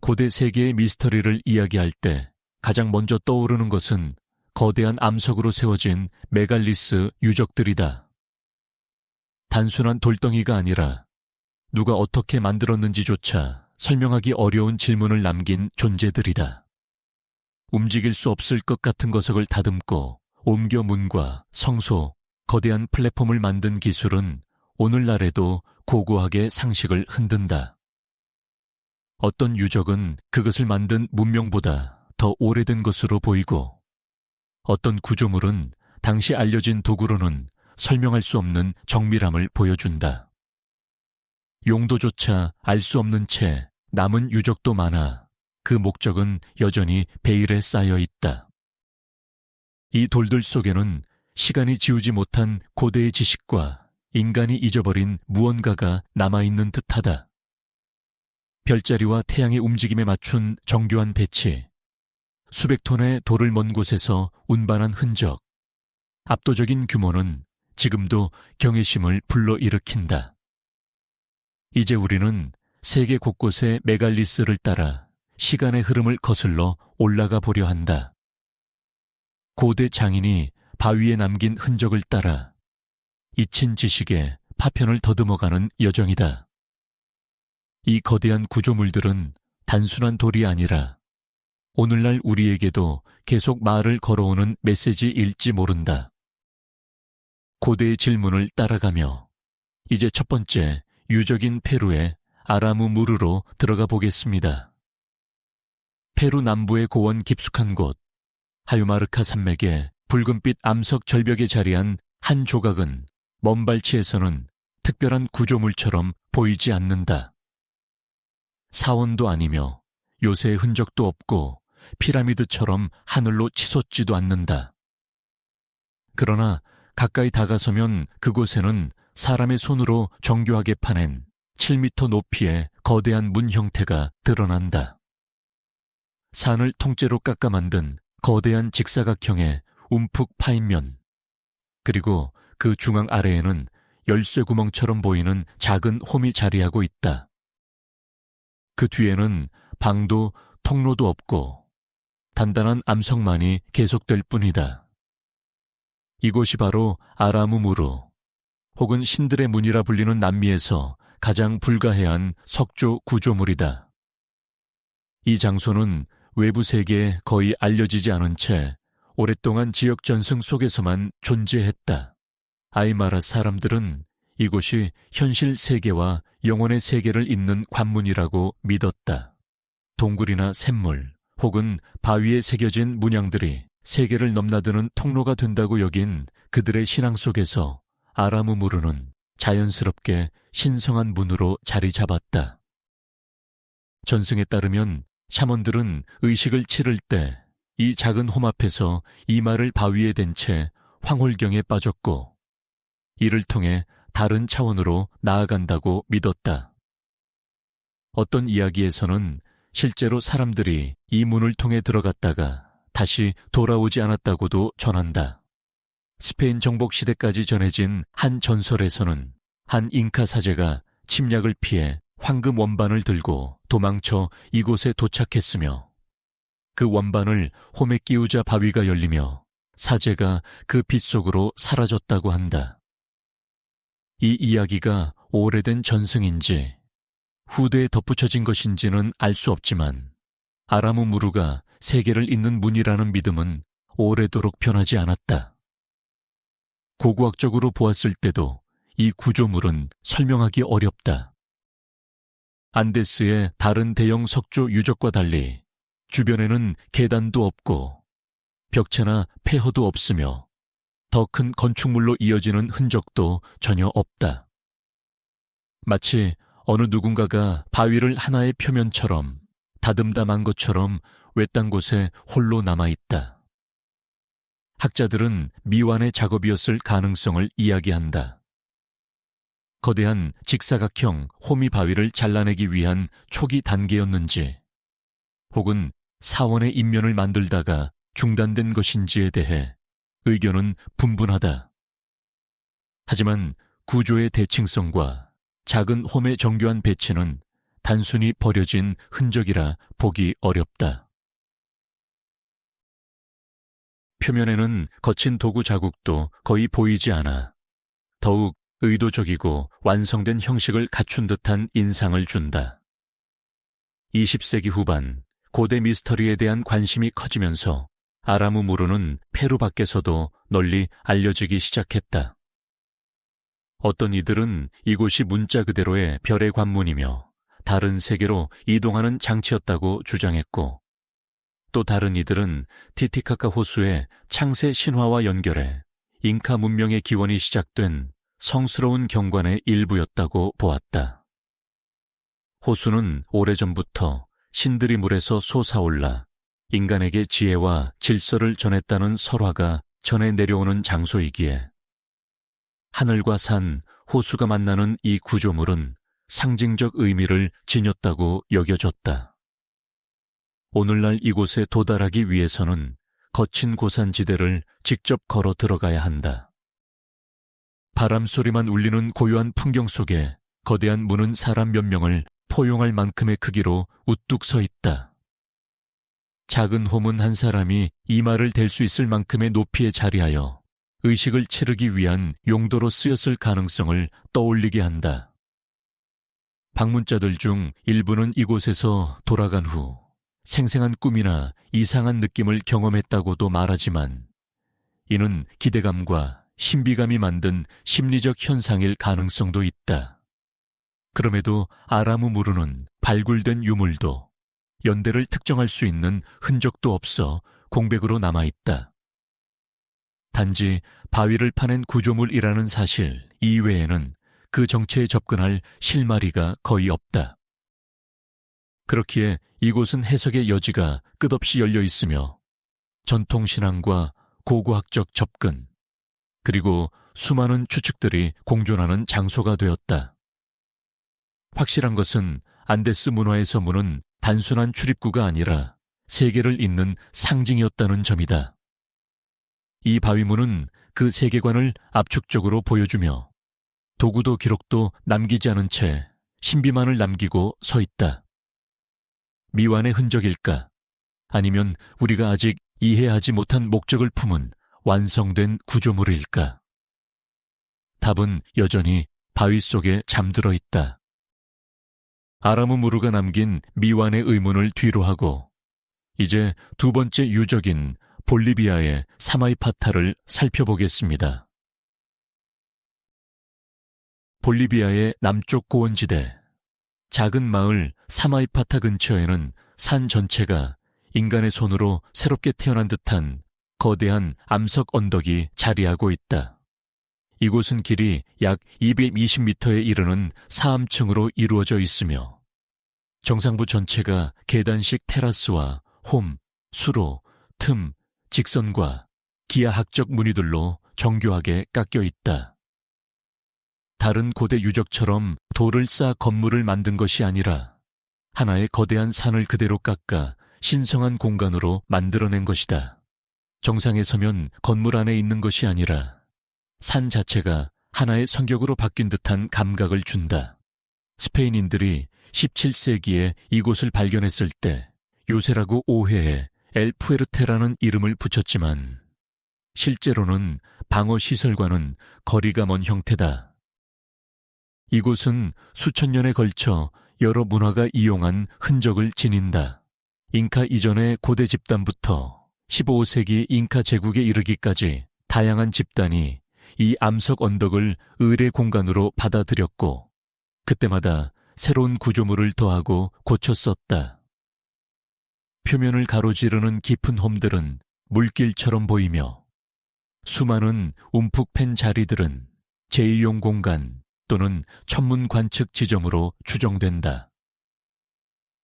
고대 세계의 미스터리를 이야기할 때 가장 먼저 떠오르는 것은 거대한 암석으로 세워진 메갈리스 유적들이다. 단순한 돌덩이가 아니라 누가 어떻게 만들었는지조차 설명하기 어려운 질문을 남긴 존재들이다. 움직일 수 없을 것 같은 거석을 다듬고 옮겨 문과 성소, 거대한 플랫폼을 만든 기술은 오늘날에도 고고하게 상식을 흔든다. 어떤 유적은 그것을 만든 문명보다 더 오래된 것으로 보이고, 어떤 구조물은 당시 알려진 도구로는 설명할 수 없는 정밀함을 보여준다. 용도조차 알 수 없는 채 남은 유적도 많아 그 목적은 여전히 베일에 쌓여 있다. 이 돌들 속에는 시간이 지우지 못한 고대의 지식과 인간이 잊어버린 무언가가 남아있는 듯하다. 별자리와 태양의 움직임에 맞춘 정교한 배치, 수백 톤의 돌을 먼 곳에서 운반한 흔적, 압도적인 규모는 지금도 경외심을 불러일으킨다. 이제 우리는 세계 곳곳의 메갈리스를 따라 시간의 흐름을 거슬러 올라가 보려 한다. 고대 장인이 바위에 남긴 흔적을 따라 잊힌 지식의 파편을 더듬어가는 여정이다. 이 거대한 구조물들은 단순한 돌이 아니라 오늘날 우리에게도 계속 말을 걸어오는 메시지일지 모른다. 고대의 질문을 따라가며 이제 첫 번째 유적인 페루의 아라무무르로 들어가 보겠습니다. 페루 남부의 고원 깊숙한 곳, 하유마르카 산맥의 붉은빛 암석 절벽에 자리한 한 조각은 먼 발치에서는 특별한 구조물처럼 보이지 않는다. 사원도 아니며 요새의 흔적도 없고 피라미드처럼 하늘로 치솟지도 않는다. 그러나 가까이 다가서면 그곳에는 사람의 손으로 정교하게 파낸 7m 높이의 거대한 문 형태가 드러난다. 산을 통째로 깎아 만든 거대한 직사각형의 움푹 파인 면, 그리고 그 중앙 아래에는 열쇠 구멍처럼 보이는 작은 홈이 자리하고 있다. 그 뒤에는 방도 통로도 없고 단단한 암석만이 계속될 뿐이다. 이곳이 바로 아라무무르, 혹은 신들의 문이라 불리는 남미에서 가장 불가해한 석조 구조물이다. 이 장소는 외부 세계에 거의 알려지지 않은 채 오랫동안 지역 전승 속에서만 존재했다. 아이마라 사람들은 이곳이 현실 세계와 영혼의 세계를 잇는 관문이라고 믿었다. 동굴이나 샘물 혹은 바위에 새겨진 문양들이 세계를 넘나드는 통로가 된다고 여긴 그들의 신앙 속에서 아라무무르는 자연스럽게 신성한 문으로 자리 잡았다. 전승에 따르면 샤먼들은 의식을 치를 때 이 작은 홈 앞에서 이마를 바위에 댄 채 황홀경에 빠졌고, 이를 통해 다른 차원으로 나아간다고 믿었다. 어떤 이야기에서는 실제로 사람들이 이 문을 통해 들어갔다가 다시 돌아오지 않았다고도 전한다. 스페인 정복 시대까지 전해진 한 전설에서는 한 잉카 사제가 침략을 피해 황금 원반을 들고 도망쳐 이곳에 도착했으며, 그 원반을 홈에 끼우자 바위가 열리며 사제가 그 빛 속으로 사라졌다고 한다. 이 이야기가 오래된 전승인지 후대에 덧붙여진 것인지는 알 수 없지만, 아라무무르가 세계를 잇는 문이라는 믿음은 오래도록 변하지 않았다. 고고학적으로 보았을 때도 이 구조물은 설명하기 어렵다. 안데스의 다른 대형 석조 유적과 달리 주변에는 계단도 없고 벽체나 폐허도 없으며 더 큰 건축물로 이어지는 흔적도 전혀 없다. 마치 어느 누군가가 바위를 하나의 표면처럼 다듬다만 것처럼 외딴 곳에 홀로 남아있다. 학자들은 미완의 작업이었을 가능성을 이야기한다. 거대한 직사각형 호미 바위를 잘라내기 위한 초기 단계였는지, 혹은 사원의 인면을 만들다가 중단된 것인지에 대해 의견은 분분하다. 하지만 구조의 대칭성과 작은 홈의 정교한 배치는 단순히 버려진 흔적이라 보기 어렵다. 표면에는 거친 도구 자국도 거의 보이지 않아 더욱 의도적이고 완성된 형식을 갖춘 듯한 인상을 준다. 20세기 후반 고대 미스터리에 대한 관심이 커지면서 아라무무르는 페루 밖에서도 널리 알려지기 시작했다. 어떤 이들은 이곳이 문자 그대로의 별의 관문이며 다른 세계로 이동하는 장치였다고 주장했고, 또 다른 이들은 티티카카 호수의 창세 신화와 연결해 잉카 문명의 기원이 시작된 성스러운 경관의 일부였다고 보았다. 호수는 오래전부터 신들이 물에서 솟아올라 인간에게 지혜와 질서를 전했다는 설화가 전해 내려오는 장소이기에 하늘과 산, 호수가 만나는 이 구조물은 상징적 의미를 지녔다고 여겨졌다. 오늘날 이곳에 도달하기 위해서는 거친 고산지대를 직접 걸어 들어가야 한다. 바람 소리만 울리는 고요한 풍경 속에 거대한 문은 사람 몇 명을 포용할 만큼의 크기로 우뚝 서 있다. 작은 홈은 한 사람이 이마를 댈 수 있을 만큼의 높이에 자리하여 의식을 치르기 위한 용도로 쓰였을 가능성을 떠올리게 한다. 방문자들 중 일부는 이곳에서 돌아간 후 생생한 꿈이나 이상한 느낌을 경험했다고도 말하지만 이는 기대감과 신비감이 만든 심리적 현상일 가능성도 있다. 그럼에도 아라무무르는 발굴된 유물도 연대를 특정할 수 있는 흔적도 없어 공백으로 남아있다. 단지 바위를 파낸 구조물이라는 사실 이외에는 그 정체에 접근할 실마리가 거의 없다. 그렇기에 이곳은 해석의 여지가 끝없이 열려 있으며 전통신앙과 고고학적 접근, 그리고 수많은 추측들이 공존하는 장소가 되었다. 확실한 것은 안데스 문화의 서문은 단순한 출입구가 아니라 세계를 잇는 상징이었다는 점이다. 이 바위문은 그 세계관을 압축적으로 보여주며 도구도 기록도 남기지 않은 채 신비만을 남기고 서 있다. 미완의 흔적일까? 아니면 우리가 아직 이해하지 못한 목적을 품은 완성된 구조물일까? 답은 여전히 바위 속에 잠들어 있다. 아라무무르가 남긴 미완의 의문을 뒤로하고 이제 두 번째 유적인 볼리비아의 사마이파타를 살펴보겠습니다. 볼리비아의 남쪽 고원지대, 작은 마을 사마이파타 근처에는 산 전체가 인간의 손으로 새롭게 태어난 듯한 거대한 암석 언덕이 자리하고 있다. 이곳은 길이 약 220m에 이르는 사암층으로 이루어져 있으며 정상부 전체가 계단식 테라스와 홈, 수로, 틈, 직선과 기하학적 무늬들로 정교하게 깎여 있다. 다른 고대 유적처럼 돌을 쌓아 건물을 만든 것이 아니라 하나의 거대한 산을 그대로 깎아 신성한 공간으로 만들어낸 것이다. 정상에 서면 건물 안에 있는 것이 아니라 산 자체가 하나의 성격으로 바뀐 듯한 감각을 준다. 스페인인들이 17세기에 이곳을 발견했을 때 요새라고 오해해 엘푸에르테라는 이름을 붙였지만 실제로는 방어시설과는 거리가 먼 형태다. 이곳은 수천 년에 걸쳐 여러 문화가 이용한 흔적을 지닌다. 잉카 이전의 고대 집단부터 15세기 잉카 제국에 이르기까지 다양한 집단이 이 암석 언덕을 의뢰 공간으로 받아들였고 그때마다 새로운 구조물을 더하고 고쳤었다. 표면을 가로지르는 깊은 홈들은 물길처럼 보이며 수많은 움푹 팬 자리들은 제2용 공간 또는 천문 관측 지점으로 추정된다.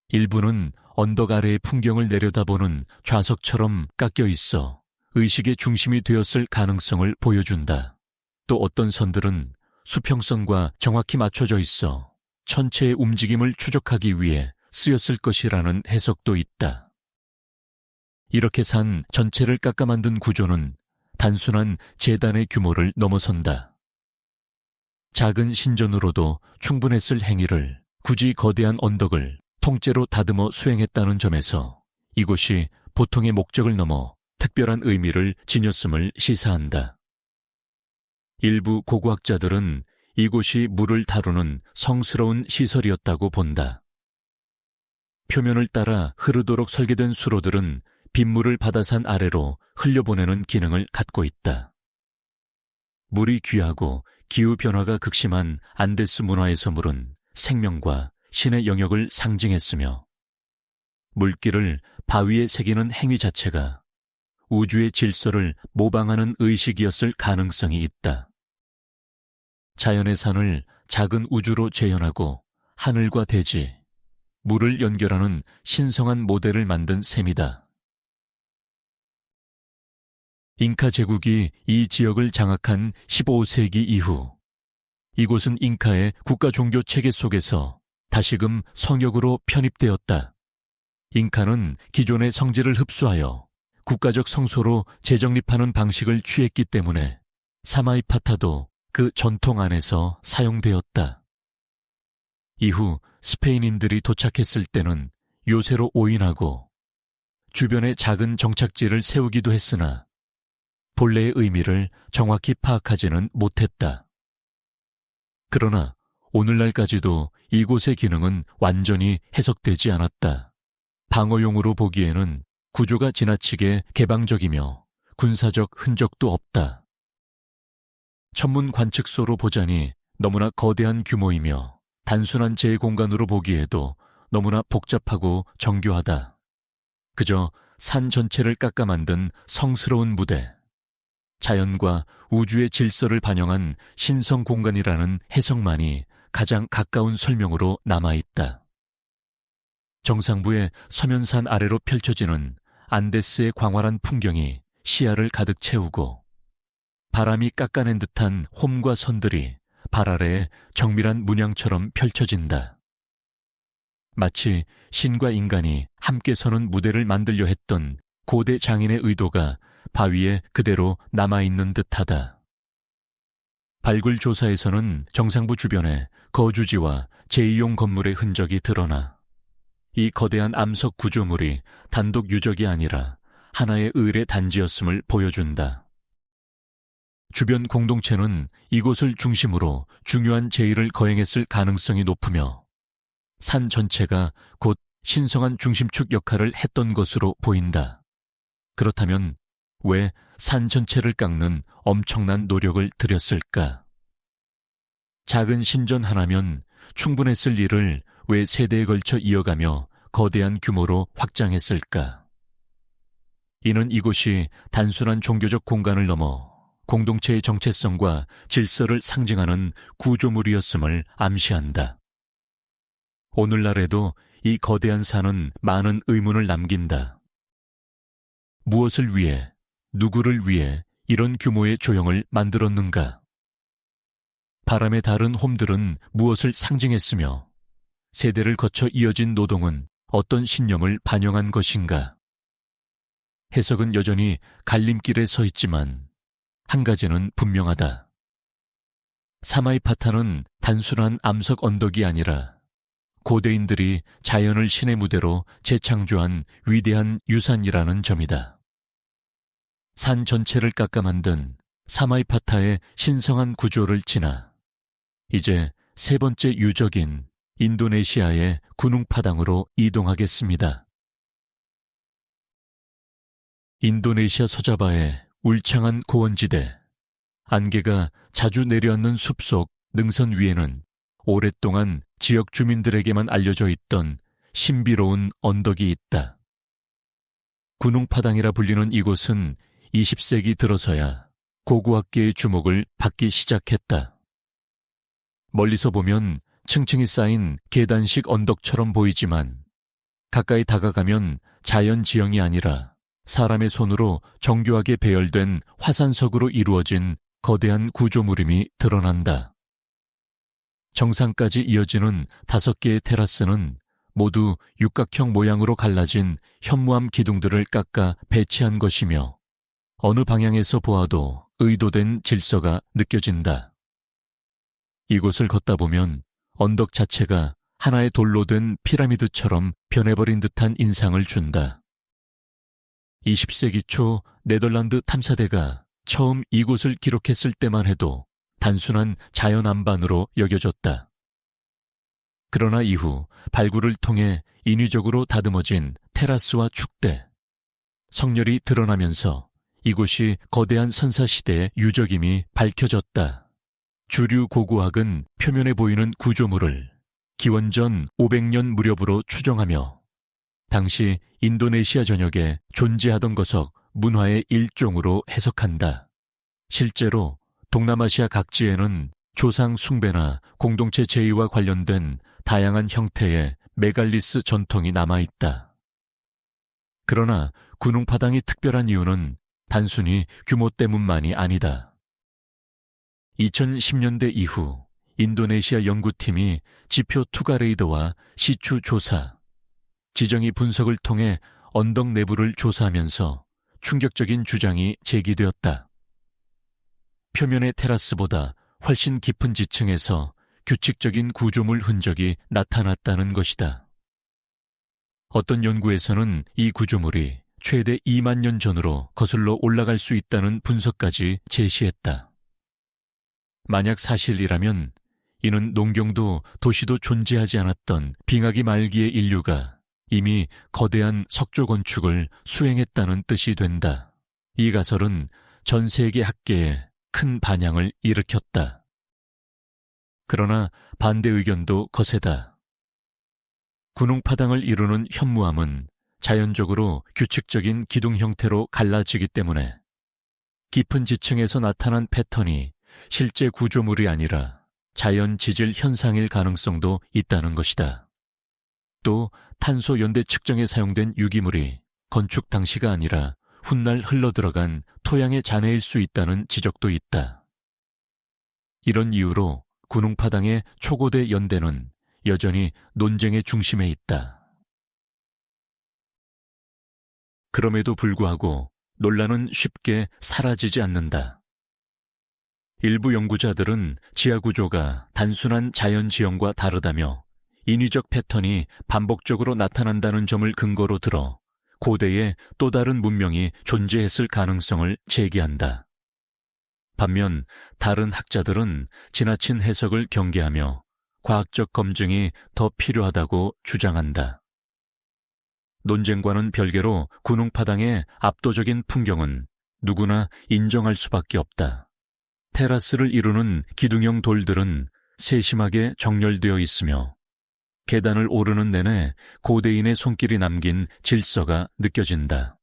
일부는 언덕 아래의 풍경을 내려다보는 좌석처럼 깎여 있어 의식의 중심이 되었을 가능성을 보여준다. 또 어떤 선들은 수평선과 정확히 맞춰져 있어 천체의 움직임을 추적하기 위해 쓰였을 것이라는 해석도 있다. 이렇게 산 전체를 깎아 만든 구조는 단순한 재단의 규모를 넘어선다. 작은 신전으로도 충분했을 행위를 굳이 거대한 언덕을 통째로 다듬어 수행했다는 점에서 이곳이 보통의 목적을 넘어 특별한 의미를 지녔음을 시사한다. 일부 고고학자들은 이곳이 물을 다루는 성스러운 시설이었다고 본다. 표면을 따라 흐르도록 설계된 수로들은 빗물을 바다산 아래로 흘려보내는 기능을 갖고 있다. 물이 귀하고 기후변화가 극심한 안데스 문화에서 물은 생명과 신의 영역을 상징했으며 물길을 바위에 새기는 행위 자체가 우주의 질서를 모방하는 의식이었을 가능성이 있다. 자연의 산을 작은 우주로 재현하고 하늘과 대지, 물을 연결하는 신성한 모델을 만든 셈이다. 잉카 제국이 이 지역을 장악한 15세기 이후 이곳은 잉카의 국가 종교 체계 속에서 다시금 성역으로 편입되었다. 잉카는 기존의 성지를 흡수하여 국가적 성소로 재정립하는 방식을 취했기 때문에 사마이파타도 그 전통 안에서 사용되었다. 이후 스페인인들이 도착했을 때는 요새로 오인하고 주변에 작은 정착지를 세우기도 했으나 본래의 의미를 정확히 파악하지는 못했다. 그러나 오늘날까지도 이곳의 기능은 완전히 해석되지 않았다. 방어용으로 보기에는 구조가 지나치게 개방적이며 군사적 흔적도 없다. 천문 관측소로 보자니 너무나 거대한 규모이며 단순한 제공간으로 보기에도 너무나 복잡하고 정교하다. 그저 산 전체를 깎아 만든 성스러운 무대, 자연과 우주의 질서를 반영한 신성 공간이라는 해석만이 가장 가까운 설명으로 남아있다. 정상부의 서면산 아래로 펼쳐지는 안데스의 광활한 풍경이 시야를 가득 채우고 바람이 깎아낸 듯한 홈과 선들이 발 아래에 정밀한 문양처럼 펼쳐진다. 마치 신과 인간이 함께 서는 무대를 만들려 했던 고대 장인의 의도가 바위에 그대로 남아있는 듯하다. 발굴 조사에서는 정상부 주변에 거주지와 제2용 건물의 흔적이 드러나 이 거대한 암석 구조물이 단독 유적이 아니라 하나의 을의 단지였음을 보여준다. 주변 공동체는 이곳을 중심으로 중요한 제의를 거행했을 가능성이 높으며 산 전체가 곧 신성한 중심축 역할을 했던 것으로 보인다. 그렇다면 왜 산 전체를 깎는 엄청난 노력을 들였을까? 작은 신전 하나면 충분했을 일을 왜 세대에 걸쳐 이어가며 거대한 규모로 확장했을까? 이는 이곳이 단순한 종교적 공간을 넘어 공동체의 정체성과 질서를 상징하는 구조물이었음을 암시한다. 오늘날에도 이 거대한 산은 많은 의문을 남긴다. 무엇을 위해, 누구를 위해 이런 규모의 조형을 만들었는가? 바람에 닳은 홈들은 무엇을 상징했으며 세대를 거쳐 이어진 노동은 어떤 신념을 반영한 것인가? 해석은 여전히 갈림길에 서 있지만 한 가지는 분명하다. 사마이파타는 단순한 암석 언덕이 아니라 고대인들이 자연을 신의 무대로 재창조한 위대한 유산이라는 점이다. 산 전체를 깎아 만든 사마이파타의 신성한 구조를 지나 이제 세 번째 유적인 인도네시아의 구뵉파당으로 이동하겠습니다. 인도네시아 서자바의 울창한 고원지대, 안개가 자주 내려앉는 숲속 능선 위에는 오랫동안 지역 주민들에게만 알려져 있던 신비로운 언덕이 있다. 구뵉파당이라 불리는 이곳은 20세기 들어서야 고고학계의 주목을 받기 시작했다. 멀리서 보면 층층이 쌓인 계단식 언덕처럼 보이지만 가까이 다가가면 자연 지형이 아니라 사람의 손으로 정교하게 배열된 화산석으로 이루어진 거대한 구조물임이 드러난다. 정상까지 이어지는 5개의 테라스는 모두 육각형 모양으로 갈라진 현무암 기둥들을 깎아 배치한 것이며 어느 방향에서 보아도 의도된 질서가 느껴진다. 이곳을 걷다 보면 언덕 자체가 하나의 돌로 된 피라미드처럼 변해버린 듯한 인상을 준다. 20세기 초 네덜란드 탐사대가 처음 이곳을 기록했을 때만 해도 단순한 자연 안반으로 여겨졌다. 그러나 이후 발굴을 통해 인위적으로 다듬어진 테라스와 축대, 성렬이 드러나면서 이곳이 거대한 선사시대의 유적임이 밝혀졌다. 주류 고고학은 표면에 보이는 구조물을 기원전 500년 무렵으로 추정하며 당시 인도네시아 전역에 존재하던 것석 문화의 일종으로 해석한다. 실제로 동남아시아 각지에는 조상 숭배나 공동체 제의와 관련된 다양한 형태의 메갈리스 전통이 남아있다. 그러나 군웅파당이 특별한 이유는 단순히 규모 때문만이 아니다. 2010년대 이후 인도네시아 연구팀이 지표 투가레이더와 시추 조사, 지정이 분석을 통해 언덕 내부를 조사하면서 충격적인 주장이 제기되었다. 표면의 테라스보다 훨씬 깊은 지층에서 규칙적인 구조물 흔적이 나타났다는 것이다. 어떤 연구에서는 이 구조물이 최대 2만 년 전으로 거슬러 올라갈 수 있다는 분석까지 제시했다. 만약 사실이라면 이는 농경도 도시도 존재하지 않았던 빙하기 말기의 인류가 이미 거대한 석조 건축을 수행했다는 뜻이 된다. 이 가설은 전 세계 학계에 큰 반향을 일으켰다. 그러나 반대 의견도 거세다. 군웅파당을 이루는 현무암은 자연적으로 규칙적인 기둥 형태로 갈라지기 때문에 깊은 지층에서 나타난 패턴이 실제 구조물이 아니라 자연 지질 현상일 가능성도 있다는 것이다. 또 탄소 연대 측정에 사용된 유기물이 건축 당시가 아니라 훗날 흘러들어간 토양의 잔해일 수 있다는 지적도 있다. 이런 이유로 군웅파당의 초고대 연대는 여전히 논쟁의 중심에 있다. 그럼에도 불구하고 논란은 쉽게 사라지지 않는다. 일부 연구자들은 지하 구조가 단순한 자연 지형과 다르다며 인위적 패턴이 반복적으로 나타난다는 점을 근거로 들어 고대의 또 다른 문명이 존재했을 가능성을 제기한다. 반면 다른 학자들은 지나친 해석을 경계하며 과학적 검증이 더 필요하다고 주장한다. 논쟁과는 별개로 군웅파당의 압도적인 풍경은 누구나 인정할 수밖에 없다. 테라스를 이루는 기둥형 돌들은 세심하게 정렬되어 있으며 계단을 오르는 내내 고대인의 손길이 남긴 질서가 느껴진다.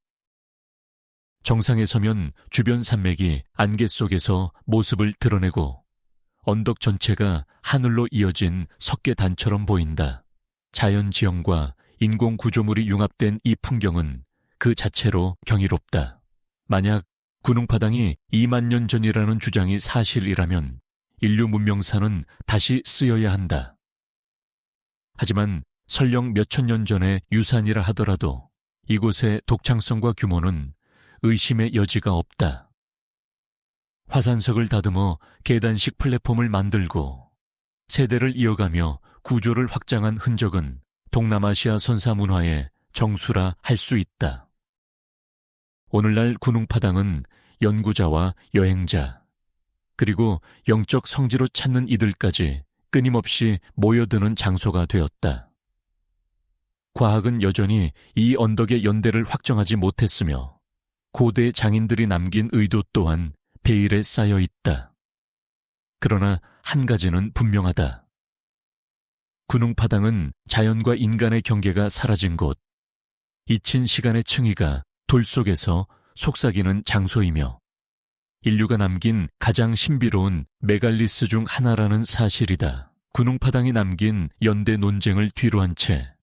정상에 서면 주변 산맥이 안개 속에서 모습을 드러내고 언덕 전체가 하늘로 이어진 석계단처럼 보인다. 자연 지형과 인공 구조물이 융합된 이 풍경은 그 자체로 경이롭다. 만약 군웅파당이 2만 년 전이라는 주장이 사실이라면 인류 문명사는 다시 쓰여야 한다. 하지만 설령 몇천 년 전의 유산이라 하더라도 이곳의 독창성과 규모는 의심의 여지가 없다. 화산석을 다듬어 계단식 플랫폼을 만들고 세대를 이어가며 구조를 확장한 흔적은 동남아시아 선사 문화의 정수라 할 수 있다. 오늘날 군웅파당은 연구자와 여행자, 그리고 영적 성지로 찾는 이들까지 끊임없이 모여드는 장소가 되었다. 과학은 여전히 이 언덕의 연대를 확정하지 못했으며 고대 장인들이 남긴 의도 또한 베일에 쌓여 있다. 그러나 한 가지는 분명하다. 군웅파당은 자연과 인간의 경계가 사라진 곳, 잊힌 시간의 층위가 돌 속에서 속삭이는 장소이며 인류가 남긴 가장 신비로운 메갈리스 중 하나라는 사실이다. 군웅파당이 남긴 연대 논쟁을 뒤로한 채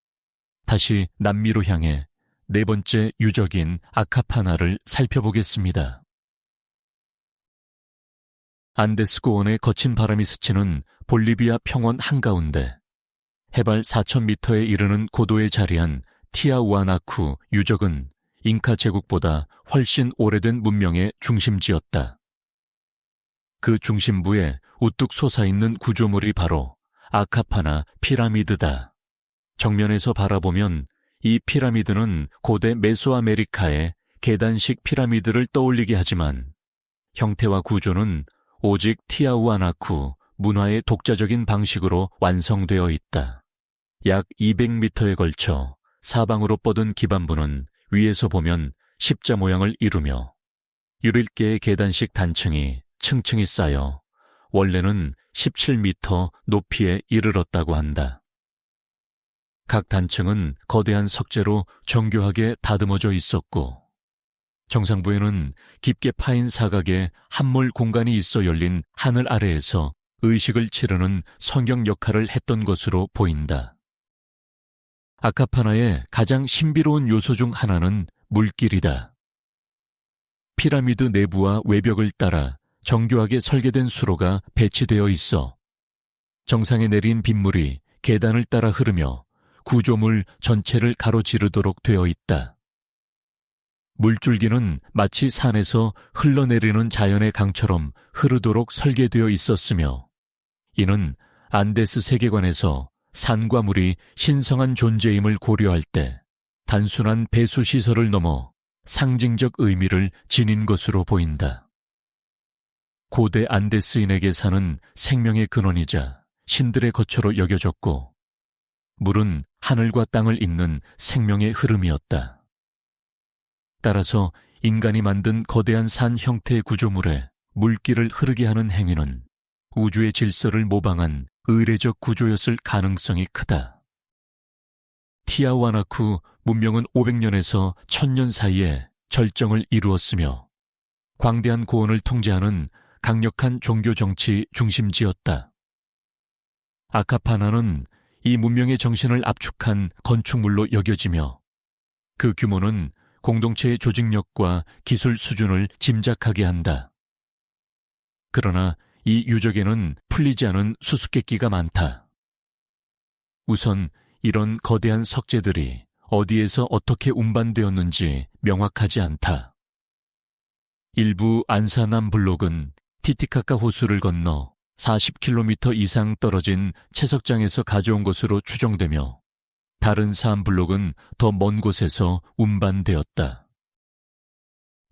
다시 남미로 향해 네 번째 유적인 아카파나를 살펴보겠습니다. 안데스 고원의 거친 바람이 스치는 볼리비아 평원 한가운데 해발 4,000m에 이르는 고도에 자리한 티아우아나쿠 유적은 잉카 제국보다 훨씬 오래된 문명의 중심지였다. 그 중심부에 우뚝 솟아있는 구조물이 바로 아카파나 피라미드다. 정면에서 바라보면 이 피라미드는 고대 메소아메리카의 계단식 피라미드를 떠올리게 하지만 형태와 구조는 오직 티아우아나쿠 문화의 독자적인 방식으로 완성되어 있다. 약 200m에 걸쳐 사방으로 뻗은 기반부는 위에서 보면 십자 모양을 이루며 유릴개의 계단식 단층이 층층이 쌓여 원래는 17m 높이에 이르렀다고 한다. 각 단층은 거대한 석재로 정교하게 다듬어져 있었고 정상부에는 깊게 파인 사각에 함몰 공간이 있어 열린 하늘 아래에서 의식을 치르는 성경 역할을 했던 것으로 보인다. 아카파나의 가장 신비로운 요소 중 하나는 물길이다. 피라미드 내부와 외벽을 따라 정교하게 설계된 수로가 배치되어 있어 정상에 내린 빗물이 계단을 따라 흐르며 구조물 전체를 가로지르도록 되어 있다. 물줄기는 마치 산에서 흘러내리는 자연의 강처럼 흐르도록 설계되어 있었으며 이는 안데스 세계관에서 산과 물이 신성한 존재임을 고려할 때 단순한 배수시설을 넘어 상징적 의미를 지닌 것으로 보인다. 고대 안데스인에게 산은 생명의 근원이자 신들의 거처로 여겨졌고 물은 하늘과 땅을 잇는 생명의 흐름이었다. 따라서 인간이 만든 거대한 산 형태의 구조물에 물길을 흐르게 하는 행위는 우주의 질서를 모방한 의례적 구조였을 가능성이 크다. 티아우아나쿠 문명은 500년에서 1000년 사이에 절정을 이루었으며 광대한 고원을 통제하는 강력한 종교 정치 중심지였다. 아카파나는 이 문명의 정신을 압축한 건축물로 여겨지며 그 규모는 공동체의 조직력과 기술 수준을 짐작하게 한다. 그러나 이 유적에는 풀리지 않은 수수께끼가 많다. 우선 이런 거대한 석재들이 어디에서 어떻게 운반되었는지 명확하지 않다. 일부 안사남 블록은 티티카카 호수를 건너 40km 이상 떨어진 채석장에서 가져온 것으로 추정되며 다른 사암 블록은 더 먼 곳에서 운반되었다.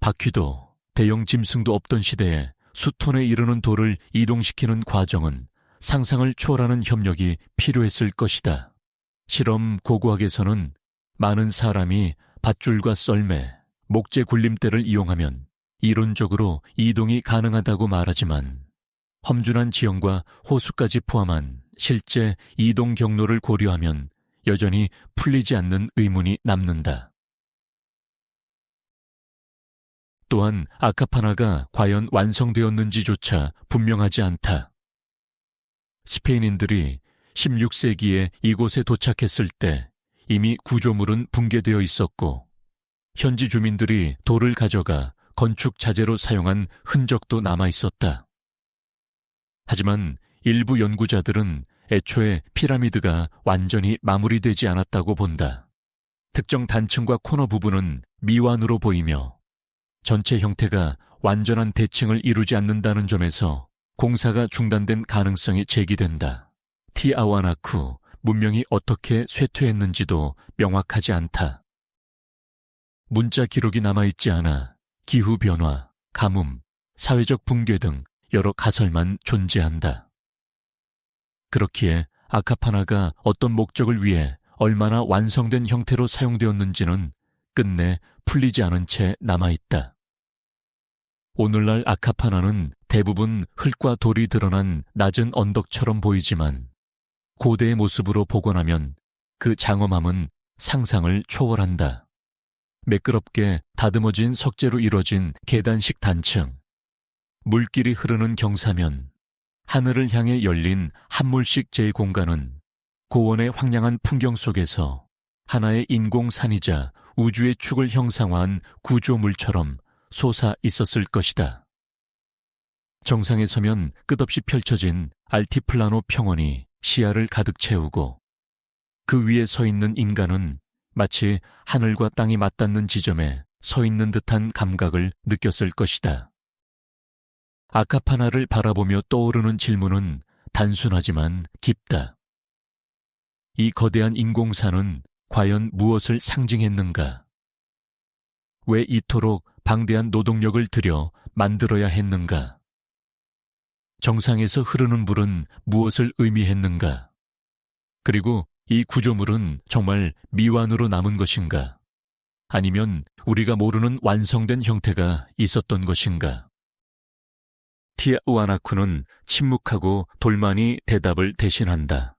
바퀴도 대형 짐승도 없던 시대에 수톤에 이르는 돌을 이동시키는 과정은 상상을 초월하는 협력이 필요했을 것이다. 실험 고고학에서는 많은 사람이 밧줄과 썰매, 목재 굴림대를 이용하면 이론적으로 이동이 가능하다고 말하지만 험준한 지형과 호수까지 포함한 실제 이동 경로를 고려하면 여전히 풀리지 않는 의문이 남는다. 또한 아카파나가 과연 완성되었는지조차 분명하지 않다. 스페인인들이 16세기에 이곳에 도착했을 때 이미 구조물은 붕괴되어 있었고 현지 주민들이 돌을 가져가 건축 자재로 사용한 흔적도 남아 있었다. 하지만 일부 연구자들은 애초에 피라미드가 완전히 마무리되지 않았다고 본다. 특정 단층과 코너 부분은 미완으로 보이며 전체 형태가 완전한 대칭을 이루지 않는다는 점에서 공사가 중단된 가능성이 제기된다. 티아우아나쿠 문명이 어떻게 쇠퇴했는지도 명확하지 않다. 문자 기록이 남아있지 않아 기후변화, 가뭄, 사회적 붕괴 등 여러 가설만 존재한다. 그렇기에 아카파나가 어떤 목적을 위해 얼마나 완성된 형태로 사용되었는지는 끝내 풀리지 않은 채 남아있다. 오늘날 아카파나는 대부분 흙과 돌이 드러난 낮은 언덕처럼 보이지만 고대의 모습으로 복원하면 그 장엄함은 상상을 초월한다. 매끄럽게 다듬어진 석재로 이뤄진 계단식 단층, 물길이 흐르는 경사면, 하늘을 향해 열린 한물식 제 공간은 고원의 황량한 풍경 속에서 하나의 인공산이자 우주의 축을 형상화한 구조물처럼 솟아 있었을 것이다. 정상에 서면 끝없이 펼쳐진 알티플라노 평원이 시야를 가득 채우고 그 위에 서 있는 인간은 마치 하늘과 땅이 맞닿는 지점에 서 있는 듯한 감각을 느꼈을 것이다. 아카파나를 바라보며 떠오르는 질문은 단순하지만 깊다. 이 거대한 인공산은 과연 무엇을 상징했는가? 왜 이토록 방대한 노동력을 들여 만들어야 했는가? 정상에서 흐르는 물은 무엇을 의미했는가? 그리고 이 구조물은 정말 미완으로 남은 것인가? 아니면 우리가 모르는 완성된 형태가 있었던 것인가? 티아우아나쿠는 침묵하고 돌만이 대답을 대신한다.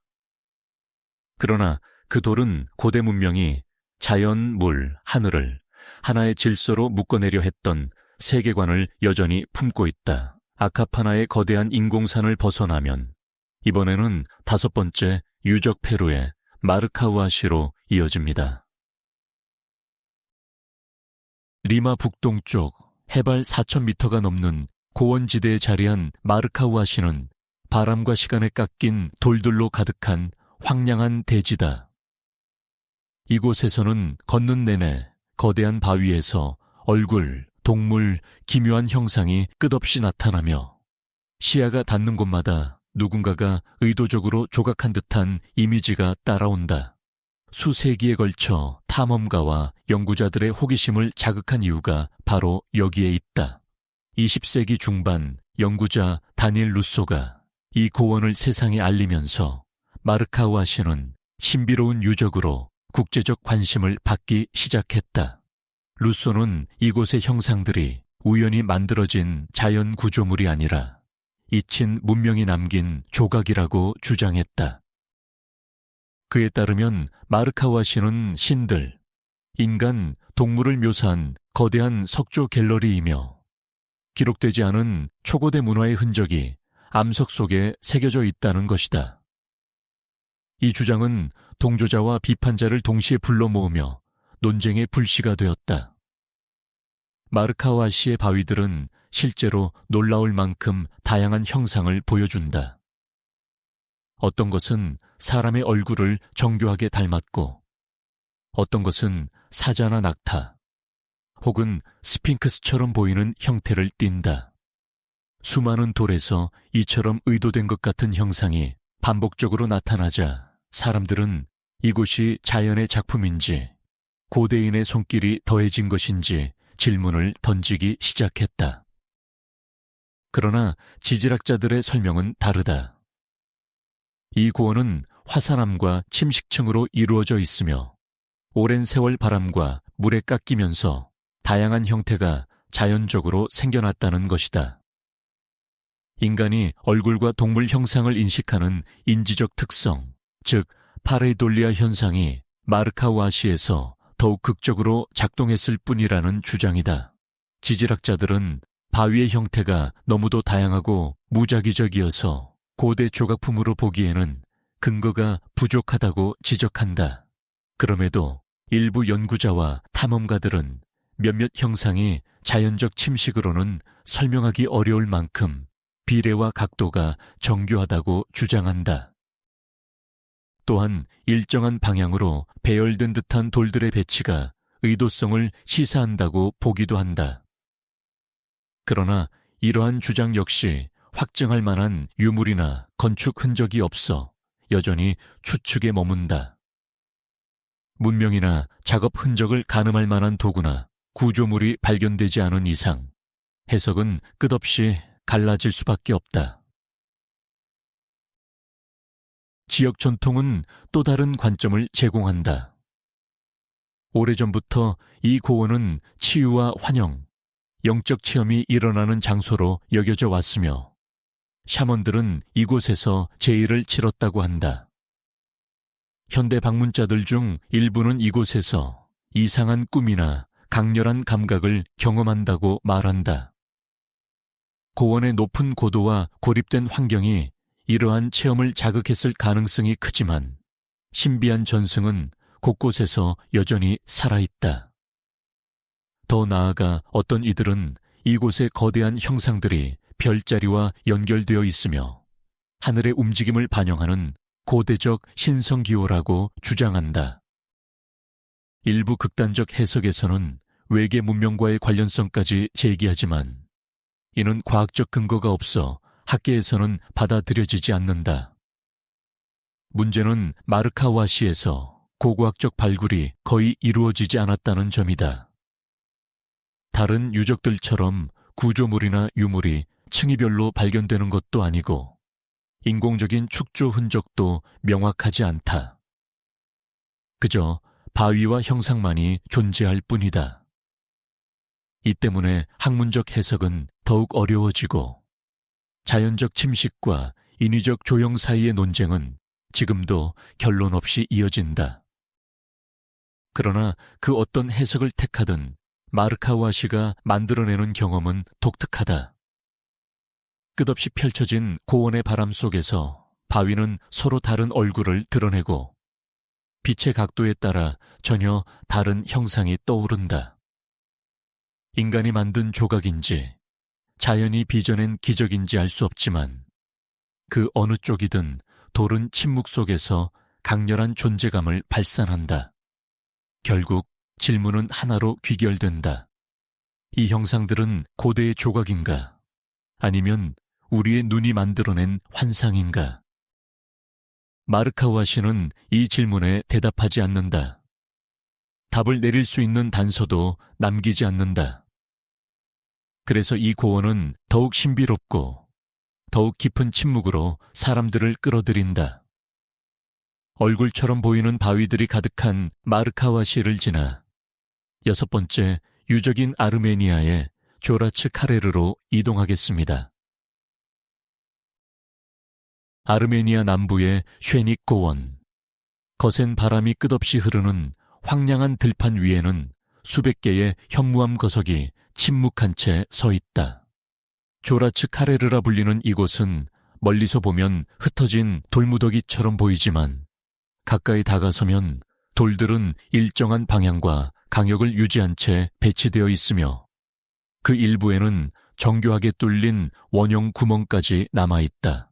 그러나 그 돌은 고대 문명이 자연, 물, 하늘을 하나의 질서로 묶어내려 했던 세계관을 여전히 품고 있다. 아카파나의 거대한 인공산을 벗어나면 이번에는 5번째 유적 페루의 마르카우아시로 이어집니다. 리마 북동쪽 해발 4,000m가 넘는 고원지대에 자리한 마르카우아시는 바람과 시간에 깎인 돌들로 가득한 황량한 대지다. 이곳에서는 걷는 내내 거대한 바위에서 얼굴, 동물, 기묘한 형상이 끝없이 나타나며 시야가 닿는 곳마다 누군가가 의도적으로 조각한 듯한 이미지가 따라온다. 수세기에 걸쳐 탐험가와 연구자들의 호기심을 자극한 이유가 바로 여기에 있다. 20세기 중반 연구자 다니엘 루소가 이 고원을 세상에 알리면서 마르카우아시는 신비로운 유적으로 국제적 관심을 받기 시작했다. 루소는 이곳의 형상들이 우연히 만들어진 자연 구조물이 아니라 잊힌 문명이 남긴 조각이라고 주장했다. 그에 따르면 마르카우아시는 신들, 인간, 동물을 묘사한 거대한 석조 갤러리이며 기록되지 않은 초고대 문화의 흔적이 암석 속에 새겨져 있다는 것이다. 이 주장은 동조자와 비판자를 동시에 불러 모으며 논쟁의 불씨가 되었다. 마르카우아시의 바위들은 실제로 놀라울 만큼 다양한 형상을 보여준다. 어떤 것은 사람의 얼굴을 정교하게 닮았고, 어떤 것은 사자나 낙타, 혹은 스핑크스처럼 보이는 형태를 띈다. 수많은 돌에서 이처럼 의도된 것 같은 형상이 반복적으로 나타나자 사람들은 이곳이 자연의 작품인지 고대인의 손길이 더해진 것인지 질문을 던지기 시작했다. 그러나 지질학자들의 설명은 다르다. 이 고원은 화산암과 침식층으로 이루어져 있으며 오랜 세월 바람과 물에 깎이면서 다양한 형태가 자연적으로 생겨났다는 것이다. 인간이 얼굴과 동물 형상을 인식하는 인지적 특성, 즉 파레이돌리아 현상이 마르카우아시에서 더욱 극적으로 작동했을 뿐이라는 주장이다. 지질학자들은 바위의 형태가 너무도 다양하고 무작위적이어서 고대 조각품으로 보기에는 근거가 부족하다고 지적한다. 그럼에도 일부 연구자와 탐험가들은 몇몇 형상이 자연적 침식으로는 설명하기 어려울 만큼 비례와 각도가 정교하다고 주장한다. 또한 일정한 방향으로 배열된 듯한 돌들의 배치가 의도성을 시사한다고 보기도 한다. 그러나 이러한 주장 역시 확증할 만한 유물이나 건축 흔적이 없어 여전히 추측에 머문다. 문명이나 작업 흔적을 가늠할 만한 도구나 구조물이 발견되지 않은 이상 해석은 끝없이 갈라질 수밖에 없다. 지역 전통은 또 다른 관점을 제공한다. 오래전부터 이 고원은 치유와 환영, 영적 체험이 일어나는 장소로 여겨져 왔으며 샤먼들은 이곳에서 제의를 치렀다고 한다. 현대 방문자들 중 일부는 이곳에서 이상한 꿈이나 강렬한 감각을 경험한다고 말한다. 고원의 높은 고도와 고립된 환경이 이러한 체험을 자극했을 가능성이 크지만 신비한 전승은 곳곳에서 여전히 살아있다. 더 나아가 어떤 이들은 이곳의 거대한 형상들이 별자리와 연결되어 있으며 하늘의 움직임을 반영하는 고대적 신성기호라고 주장한다. 일부 극단적 해석에서는 외계 문명과의 관련성까지 제기하지만 이는 과학적 근거가 없어 학계에서는 받아들여지지 않는다. 문제는 마르카와시에서 고고학적 발굴이 거의 이루어지지 않았다는 점이다. 다른 유적들처럼 구조물이나 유물이 층위별로 발견되는 것도 아니고 인공적인 축조 흔적도 명확하지 않다. 그저 바위와 형상만이 존재할 뿐이다. 이 때문에 학문적 해석은 더욱 어려워지고 자연적 침식과 인위적 조형 사이의 논쟁은 지금도 결론 없이 이어진다. 그러나 그 어떤 해석을 택하든 마르카와시가 만들어내는 경험은 독특하다. 끝없이 펼쳐진 고원의 바람 속에서 바위는 서로 다른 얼굴을 드러내고 빛의 각도에 따라 전혀 다른 형상이 떠오른다. 인간이 만든 조각인지 자연이 빚어낸 기적인지 알 수 없지만 그 어느 쪽이든 돌은 침묵 속에서 강렬한 존재감을 발산한다. 결국 질문은 하나로 귀결된다. 이 형상들은 고대의 조각인가? 아니면 우리의 눈이 만들어낸 환상인가? 마르카와시는 이 질문에 대답하지 않는다. 답을 내릴 수 있는 단서도 남기지 않는다. 그래서 이 고원은 더욱 신비롭고 더욱 깊은 침묵으로 사람들을 끌어들인다. 얼굴처럼 보이는 바위들이 가득한 마르카와시를 지나 6번째 유적인 아르메니아의 조라츠 카레르로 이동하겠습니다. 아르메니아 남부의 쉐닉 고원. 거센 바람이 끝없이 흐르는 황량한 들판 위에는 수백 개의 현무암 거석이 침묵한 채 서 있다. 조라츠 카레르라 불리는 이곳은 멀리서 보면 흩어진 돌무더기처럼 보이지만 가까이 다가서면 돌들은 일정한 방향과 강역을 유지한 채 배치되어 있으며 그 일부에는 정교하게 뚫린 원형 구멍까지 남아있다.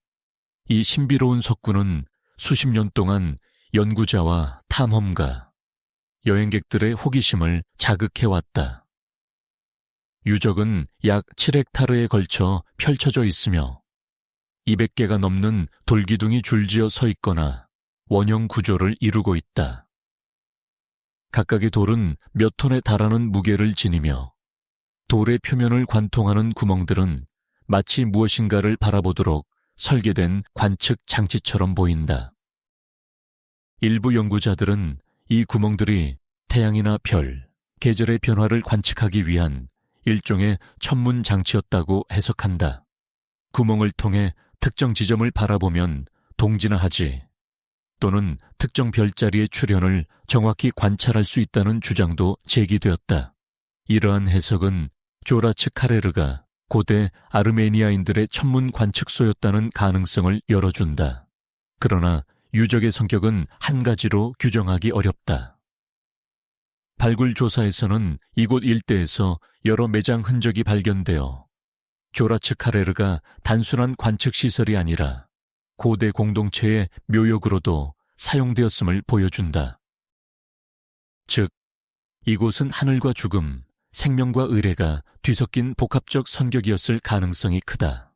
이 신비로운 석구는 수십 년 동안 연구자와 탐험가, 여행객들의 호기심을 자극해왔다. 유적은 약 7헥타르에 걸쳐 펼쳐져 있으며 200개가 넘는 돌기둥이 줄지어 서 있거나 원형 구조를 이루고 있다. 각각의 돌은 몇 톤에 달하는 무게를 지니며 돌의 표면을 관통하는 구멍들은 마치 무엇인가를 바라보도록 설계된 관측 장치처럼 보인다. 일부 연구자들은 이 구멍들이 태양이나 별, 계절의 변화를 관측하기 위한 일종의 천문 장치였다고 해석한다. 구멍을 통해 특정 지점을 바라보면 동진화하지 또는 특정 별자리의 출현을 정확히 관찰할 수 있다는 주장도 제기되었다. 이러한 해석은 조라츠 카레르가 고대 아르메니아인들의 천문 관측소였다는 가능성을 열어준다. 그러나 유적의 성격은 한 가지로 규정하기 어렵다. 발굴 조사에서는 이곳 일대에서 여러 매장 흔적이 발견되어 조라츠 카레르가 단순한 관측시설이 아니라 고대 공동체의 묘역으로도 사용되었음을 보여준다. 즉, 이곳은 하늘과 죽음, 생명과 의례가 뒤섞인 복합적 선격이었을 가능성이 크다.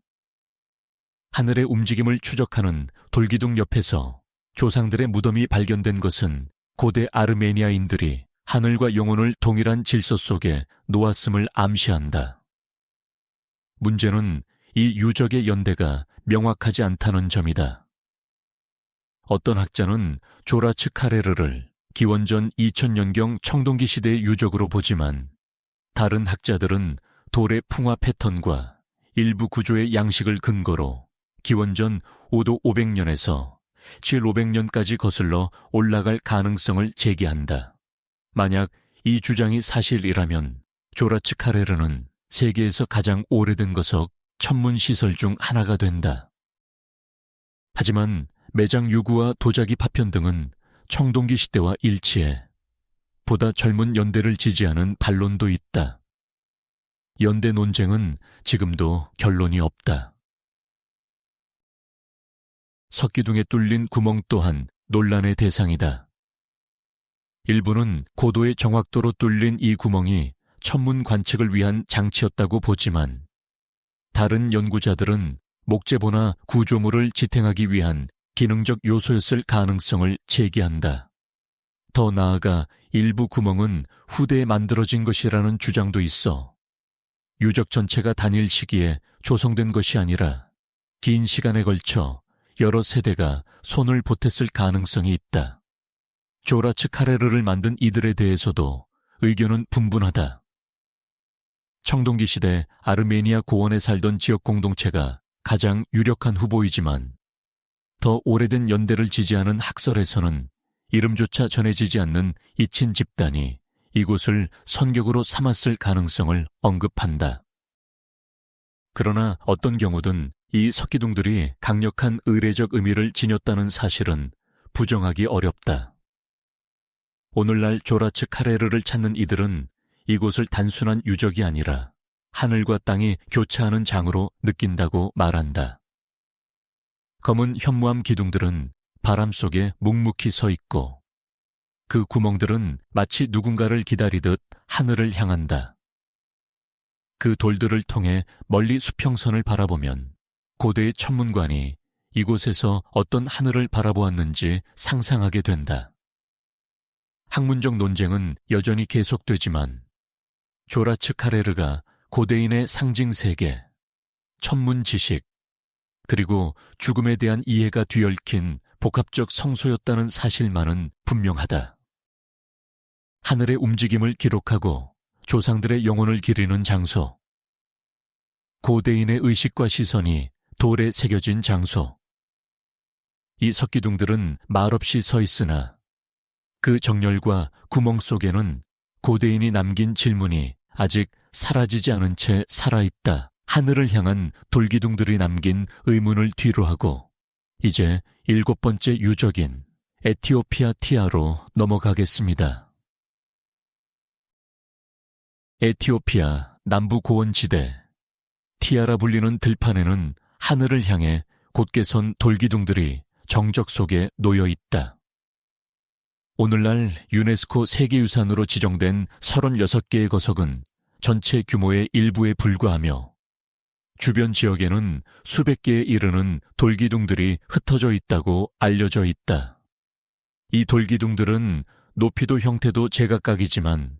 하늘의 움직임을 추적하는 돌기둥 옆에서 조상들의 무덤이 발견된 것은 고대 아르메니아인들이 하늘과 영혼을 동일한 질서 속에 놓았음을 암시한다. 문제는 이 유적의 연대가 명확하지 않다는 점이다. 어떤 학자는 조라츠 카레르를 기원전 2000년경 청동기 시대의 유적으로 보지만 다른 학자들은 돌의 풍화 패턴과 일부 구조의 양식을 근거로 기원전 5도 500년에서 7 500년까지 거슬러 올라갈 가능성을 제기한다. 만약 이 주장이 사실이라면 조라츠 카레르는 세계에서 가장 오래된 거석 천문시설 중 하나가 된다. 하지만 매장 유구와 도자기 파편 등은 청동기 시대와 일치해 보다 젊은 연대를 지지하는 반론도 있다. 연대 논쟁은 지금도 결론이 없다. 석기둥에 뚫린 구멍 또한 논란의 대상이다. 일부는 고도의 정확도로 뚫린 이 구멍이 천문 관측을 위한 장치였다고 보지만 다른 연구자들은 목재보나 구조물을 지탱하기 위한 기능적 요소였을 가능성을 제기한다. 더 나아가 일부 구멍은 후대에 만들어진 것이라는 주장도 있어 유적 전체가 단일 시기에 조성된 것이 아니라 긴 시간에 걸쳐 여러 세대가 손을 보탰을 가능성이 있다. 조라츠 카레르를 만든 이들에 대해서도 의견은 분분하다. 청동기 시대 아르메니아 고원에 살던 지역 공동체가 가장 유력한 후보이지만 더 오래된 연대를 지지하는 학설에서는 이름조차 전해지지 않는 이친 집단이 이곳을 선격으로 삼았을 가능성을 언급한다. 그러나 어떤 경우든 이 석기둥들이 강력한 의례적 의미를 지녔다는 사실은 부정하기 어렵다. 오늘날 조라츠 카레르를 찾는 이들은 이곳을 단순한 유적이 아니라 하늘과 땅이 교차하는 장으로 느낀다고 말한다. 검은 현무암 기둥들은 바람 속에 묵묵히 서 있고 그 구멍들은 마치 누군가를 기다리듯 하늘을 향한다. 그 돌들을 통해 멀리 수평선을 바라보면 고대의 천문관이 이곳에서 어떤 하늘을 바라보았는지 상상하게 된다. 학문적 논쟁은 여전히 계속되지만 조라츠 카레르가 고대인의 상징 세계, 천문 지식, 그리고 죽음에 대한 이해가 뒤얽힌 복합적 성소였다는 사실만은 분명하다. 하늘의 움직임을 기록하고 조상들의 영혼을 기리는 장소, 고대인의 의식과 시선이 돌에 새겨진 장소. 이 석기둥들은 말없이 서 있으나 그 정렬과 구멍 속에는 고대인이 남긴 질문이 아직 사라지지 않은 채 살아있다. 하늘을 향한 돌기둥들이 남긴 의문을 뒤로하고 이제 7번째 유적인 에티오피아 티아로 넘어가겠습니다. 에티오피아 남부 고원지대 티아라 불리는 들판에는 하늘을 향해 곧게 선 돌기둥들이 정적 속에 놓여 있다. 오늘날 유네스코 세계유산으로 지정된 36개의 거석은 전체 규모의 일부에 불과하며 주변 지역에는 수백 개에 이르는 돌기둥들이 흩어져 있다고 알려져 있다. 이 돌기둥들은 높이도 형태도 제각각이지만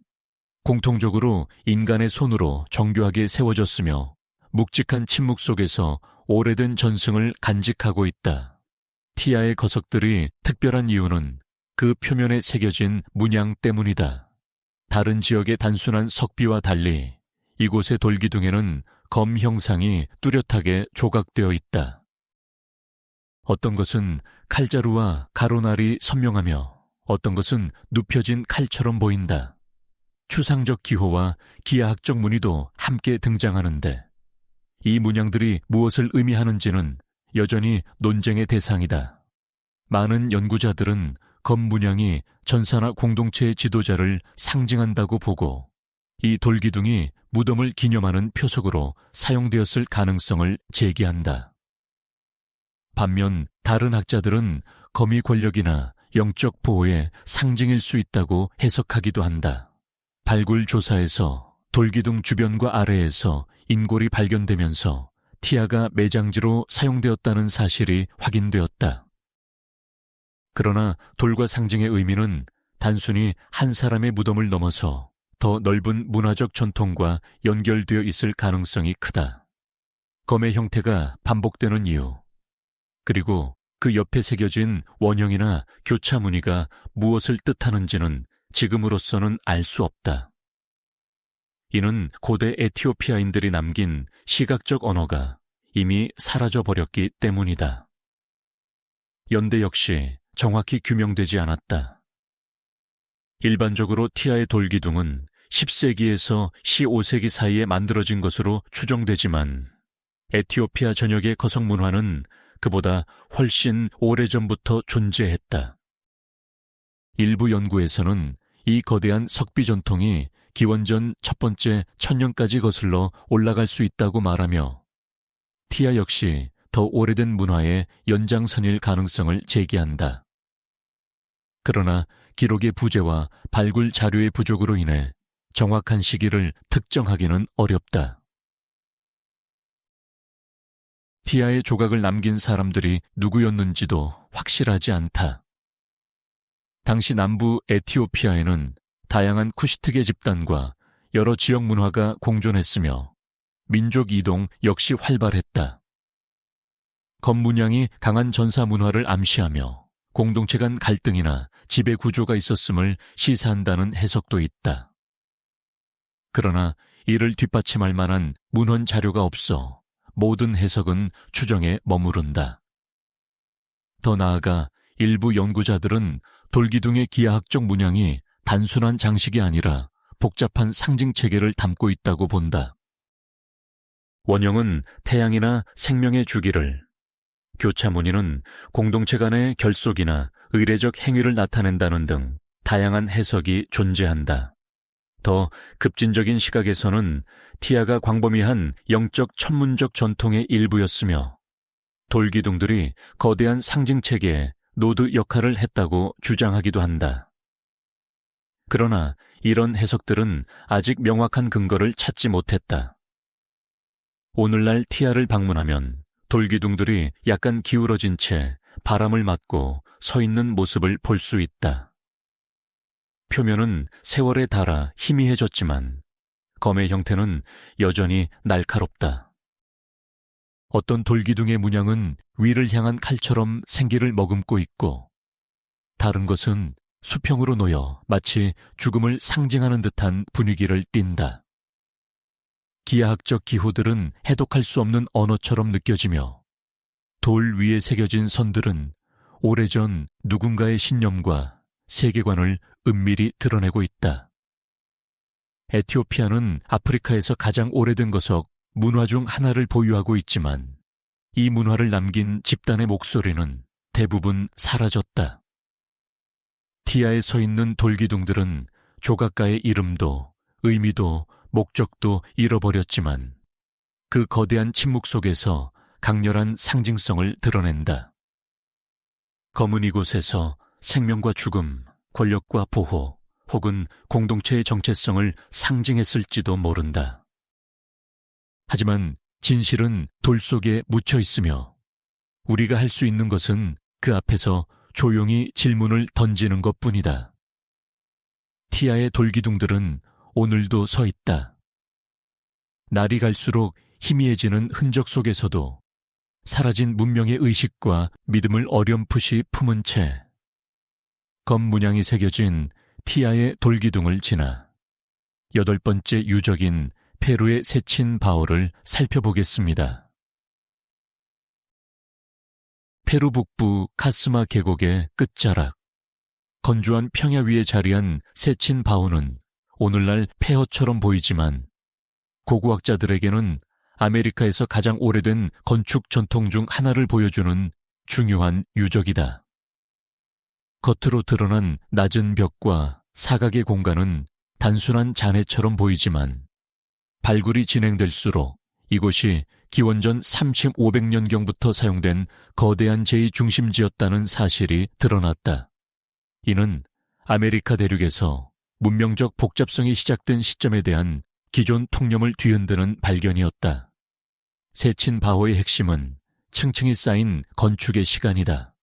공통적으로 인간의 손으로 정교하게 세워졌으며 묵직한 침묵 속에서 오래된 전승을 간직하고 있다. 티아의 거석들이 특별한 이유는 그 표면에 새겨진 문양 때문이다. 다른 지역의 단순한 석비와 달리 이곳의 돌기둥에는 검 형상이 뚜렷하게 조각되어 있다. 어떤 것은 칼자루와 가로날이 선명하며 어떤 것은 눕혀진 칼처럼 보인다. 추상적 기호와 기하학적 무늬도 함께 등장하는데 이 문양들이 무엇을 의미하는지는 여전히 논쟁의 대상이다. 많은 연구자들은 검 문양이 전사나 공동체의 지도자를 상징한다고 보고 이 돌기둥이 무덤을 기념하는 표석으로 사용되었을 가능성을 제기한다. 반면 다른 학자들은 검이 권력이나 영적 보호의 상징일 수 있다고 해석하기도 한다. 발굴 조사에서 돌기둥 주변과 아래에서 인골이 발견되면서 티아가 매장지로 사용되었다는 사실이 확인되었다. 그러나 돌과 상징의 의미는 단순히 한 사람의 무덤을 넘어서 더 넓은 문화적 전통과 연결되어 있을 가능성이 크다. 검의 형태가 반복되는 이유, 그리고 그 옆에 새겨진 원형이나 교차 무늬가 무엇을 뜻하는지는 지금으로서는 알 수 없다. 이는 고대 에티오피아인들이 남긴 시각적 언어가 이미 사라져버렸기 때문이다. 연대 역시 정확히 규명되지 않았다. 일반적으로 티아의 돌기둥은 10세기에서 15세기 사이에 만들어진 것으로 추정되지만 에티오피아 전역의 거석 문화는 그보다 훨씬 오래전부터 존재했다. 일부 연구에서는 이 거대한 석비 전통이 기원전 첫 번째 천년까지 거슬러 올라갈 수 있다고 말하며 티아 역시 더 오래된 문화의 연장선일 가능성을 제기한다. 그러나 기록의 부재와 발굴 자료의 부족으로 인해 정확한 시기를 특정하기는 어렵다. 티아의 조각을 남긴 사람들이 누구였는지도 확실하지 않다. 당시 남부 에티오피아에는 다양한 쿠시트계 집단과 여러 지역 문화가 공존했으며 민족 이동 역시 활발했다. 검 문양이 강한 전사 문화를 암시하며 공동체 간 갈등이나 지배 구조가 있었음을 시사한다는 해석도 있다. 그러나 이를 뒷받침할 만한 문헌 자료가 없어 모든 해석은 추정에 머무른다. 더 나아가 일부 연구자들은 돌기둥의 기하학적 문양이 단순한 장식이 아니라 복잡한 상징 체계를 담고 있다고 본다. 원형은 태양이나 생명의 주기를, 교차무늬는 공동체 간의 결속이나 의례적 행위를 나타낸다는 등 다양한 해석이 존재한다. 더 급진적인 시각에서는 티아가 광범위한 영적 천문적 전통의 일부였으며 돌기둥들이 거대한 상징 체계에 노드 역할을 했다고 주장하기도 한다. 그러나 이런 해석들은 아직 명확한 근거를 찾지 못했다. 오늘날 티아를 방문하면 돌기둥들이 약간 기울어진 채 바람을 맞고 서 있는 모습을 볼 수 있다. 표면은 세월에 닳아 희미해졌지만 검의 형태는 여전히 날카롭다. 어떤 돌기둥의 문양은 위를 향한 칼처럼 생기를 머금고 있고 다른 것은 수평으로 놓여 마치 죽음을 상징하는 듯한 분위기를 띈다. 기하학적 기호들은 해독할 수 없는 언어처럼 느껴지며 돌 위에 새겨진 선들은 오래전 누군가의 신념과 세계관을 은밀히 드러내고 있다. 에티오피아는 아프리카에서 가장 오래된 거석 문화 중 하나를 보유하고 있지만 이 문화를 남긴 집단의 목소리는 대부분 사라졌다. 티아에 서 있는 돌기둥들은 조각가의 이름도 의미도 목적도 잃어버렸지만 그 거대한 침묵 속에서 강렬한 상징성을 드러낸다. 검은 이곳에서 생명과 죽음, 권력과 보호, 혹은 공동체의 정체성을 상징했을지도 모른다. 하지만 진실은 돌 속에 묻혀 있으며 우리가 할 수 있는 것은 그 앞에서 조용히 질문을 던지는 것뿐이다. 티아의 돌기둥들은 오늘도 서 있다. 날이 갈수록 희미해지는 흔적 속에서도 사라진 문명의 의식과 믿음을 어렴풋이 품은 채 검 문양이 새겨진 티아의 돌기둥을 지나 8번째 유적인 페루의 세친 바오를 살펴보겠습니다. 페루 북부 카스마 계곡의 끝자락, 건조한 평야 위에 자리한 세친 바오는 오늘날 폐허처럼 보이지만 고고학자들에게는 아메리카에서 가장 오래된 건축 전통 중 하나를 보여주는 중요한 유적이다. 겉으로 드러난 낮은 벽과 사각의 공간은 단순한 잔해처럼 보이지만 발굴이 진행될수록 이곳이 기원전 3500년경부터 사용된 거대한 제의 중심지였다는 사실이 드러났다. 이는 아메리카 대륙에서 문명적 복잡성이 시작된 시점에 대한 기존 통념을 뒤흔드는 발견이었다. 세친 바오의 핵심은 층층이 쌓인 건축의 시간이다.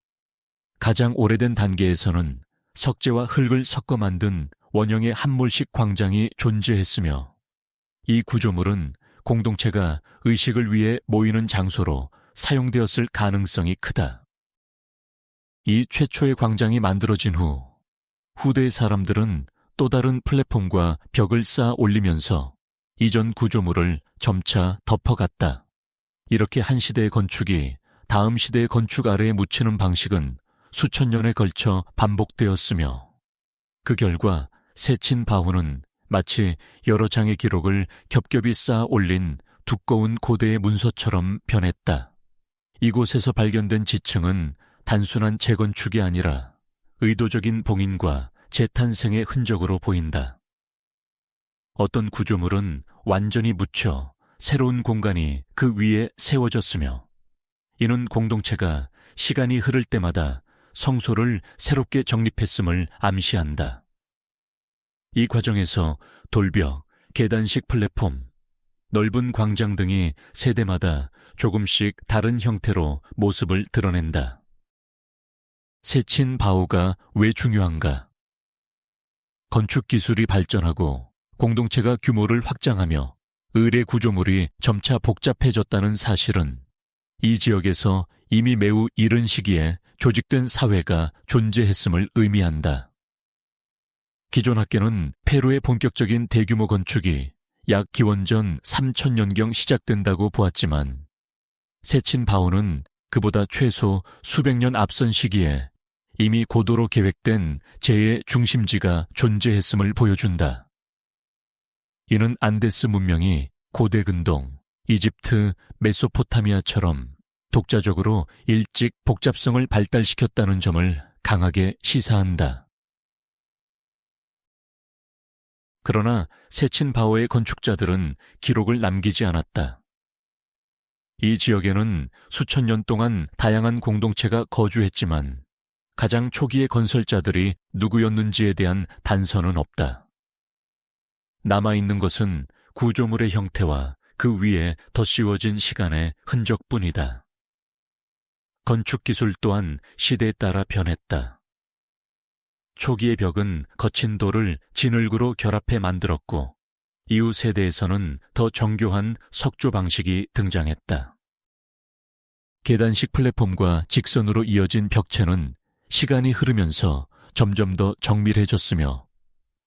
가장 오래된 단계에서는 석재와 흙을 섞어 만든 원형의 한 몰씩 광장이 존재했으며 이 구조물은 공동체가 의식을 위해 모이는 장소로 사용되었을 가능성이 크다. 이 최초의 광장이 만들어진 후 후대의 사람들은 또 다른 플랫폼과 벽을 쌓아 올리면서 이전 구조물을 점차 덮어갔다. 이렇게 한 시대의 건축이 다음 시대의 건축 아래에 묻히는 방식은 수천 년에 걸쳐 반복되었으며 그 결과 세친 바오는 마치 여러 장의 기록을 겹겹이 쌓아 올린 두꺼운 고대의 문서처럼 변했다. 이곳에서 발견된 지층은 단순한 재건축이 아니라 의도적인 봉인과 재탄생의 흔적으로 보인다. 어떤 구조물은 완전히 묻혀 새로운 공간이 그 위에 세워졌으며 이는 공동체가 시간이 흐를 때마다 성소를 새롭게 정립했음을 암시한다. 이 과정에서 돌벽, 계단식 플랫폼, 넓은 광장 등이 세대마다 조금씩 다른 형태로 모습을 드러낸다. 세친 바오가 왜 중요한가? 건축 기술이 발전하고 공동체가 규모를 확장하며 의례 구조물이 점차 복잡해졌다는 사실은 이 지역에서 이미 매우 이른 시기에 조직된 사회가 존재했음을 의미한다. 기존 학계는 페루의 본격적인 대규모 건축이 약 기원전 3000년경 시작된다고 보았지만 세친 바오는 그보다 최소 수백 년 앞선 시기에 이미 고도로 계획된 재의 중심지가 존재했음을 보여준다. 이는 안데스 문명이 고대 근동, 이집트, 메소포타미아처럼 독자적으로 일찍 복잡성을 발달시켰다는 점을 강하게 시사한다. 그러나 세친 바오의 건축자들은 기록을 남기지 않았다. 이 지역에는 수천 년 동안 다양한 공동체가 거주했지만 가장 초기의 건설자들이 누구였는지에 대한 단서는 없다. 남아있는 것은 구조물의 형태와 그 위에 덧씌워진 시간의 흔적뿐이다. 건축 기술 또한 시대에 따라 변했다. 초기의 벽은 거친 돌을 진흙으로 결합해 만들었고 이후 세대에서는 더 정교한 석조 방식이 등장했다. 계단식 플랫폼과 직선으로 이어진 벽체는 시간이 흐르면서 점점 더 정밀해졌으며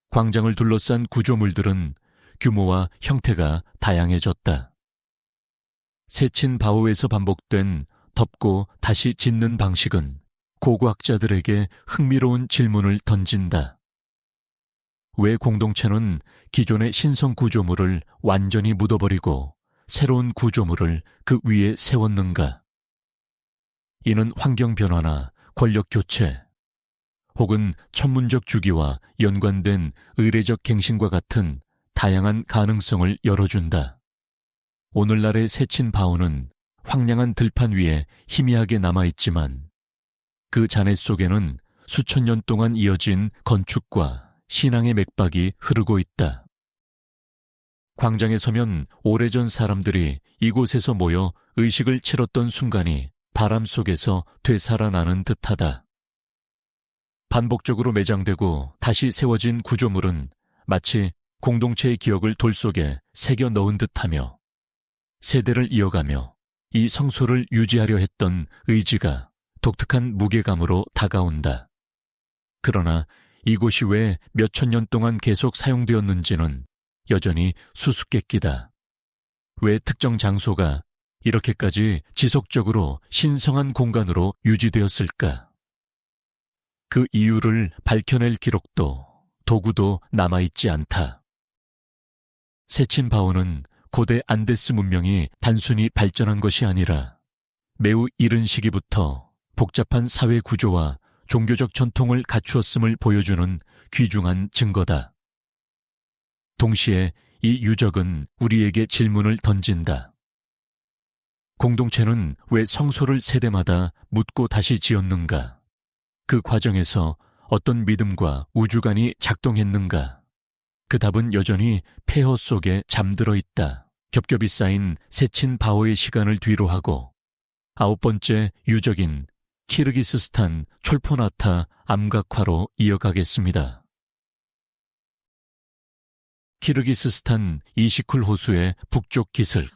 광장을 둘러싼 구조물들은 규모와 형태가 다양해졌다. 세친 바오에서 반복된 덮고 다시 짓는 방식은 고고학자들에게 흥미로운 질문을 던진다. 왜 공동체는 기존의 신성 구조물을 완전히 묻어버리고 새로운 구조물을 그 위에 세웠는가? 이는 환경 변화나 권력 교체, 혹은 천문적 주기와 연관된 의례적 갱신과 같은 다양한 가능성을 열어준다. 오늘날의 세친 바오는 황량한 들판 위에 희미하게 남아있지만 그 잔해 속에는 수천 년 동안 이어진 건축과 신앙의 맥박이 흐르고 있다. 광장에 서면 오래전 사람들이 이곳에서 모여 의식을 치렀던 순간이 바람 속에서 되살아나는 듯하다. 반복적으로 매장되고 다시 세워진 구조물은 마치 공동체의 기억을 돌 속에 새겨 넣은 듯하며 세대를 이어가며 이 성소를 유지하려 했던 의지가 독특한 무게감으로 다가온다. 그러나 이곳이 왜 몇천 년 동안 계속 사용되었는지는 여전히 수수께끼다. 왜 특정 장소가 이렇게까지 지속적으로 신성한 공간으로 유지되었을까? 그 이유를 밝혀낼 기록도 도구도 남아있지 않다. 세친 바오는 고대 안데스 문명이 단순히 발전한 것이 아니라 매우 이른 시기부터 복잡한 사회 구조와 종교적 전통을 갖추었음을 보여주는 귀중한 증거다. 동시에 이 유적은 우리에게 질문을 던진다. 공동체는 왜 성소를 세대마다 묻고 다시 지었는가? 그 과정에서 어떤 믿음과 우주관이 작동했는가? 그 답은 여전히 폐허 속에 잠들어 있다. 겹겹이 쌓인 세친 바오의 시간을 뒤로하고 9번째 유적인 키르기스스탄 촐포나타 암각화로 이어가겠습니다. 키르기스스탄 이시쿨 호수의 북쪽 기슭,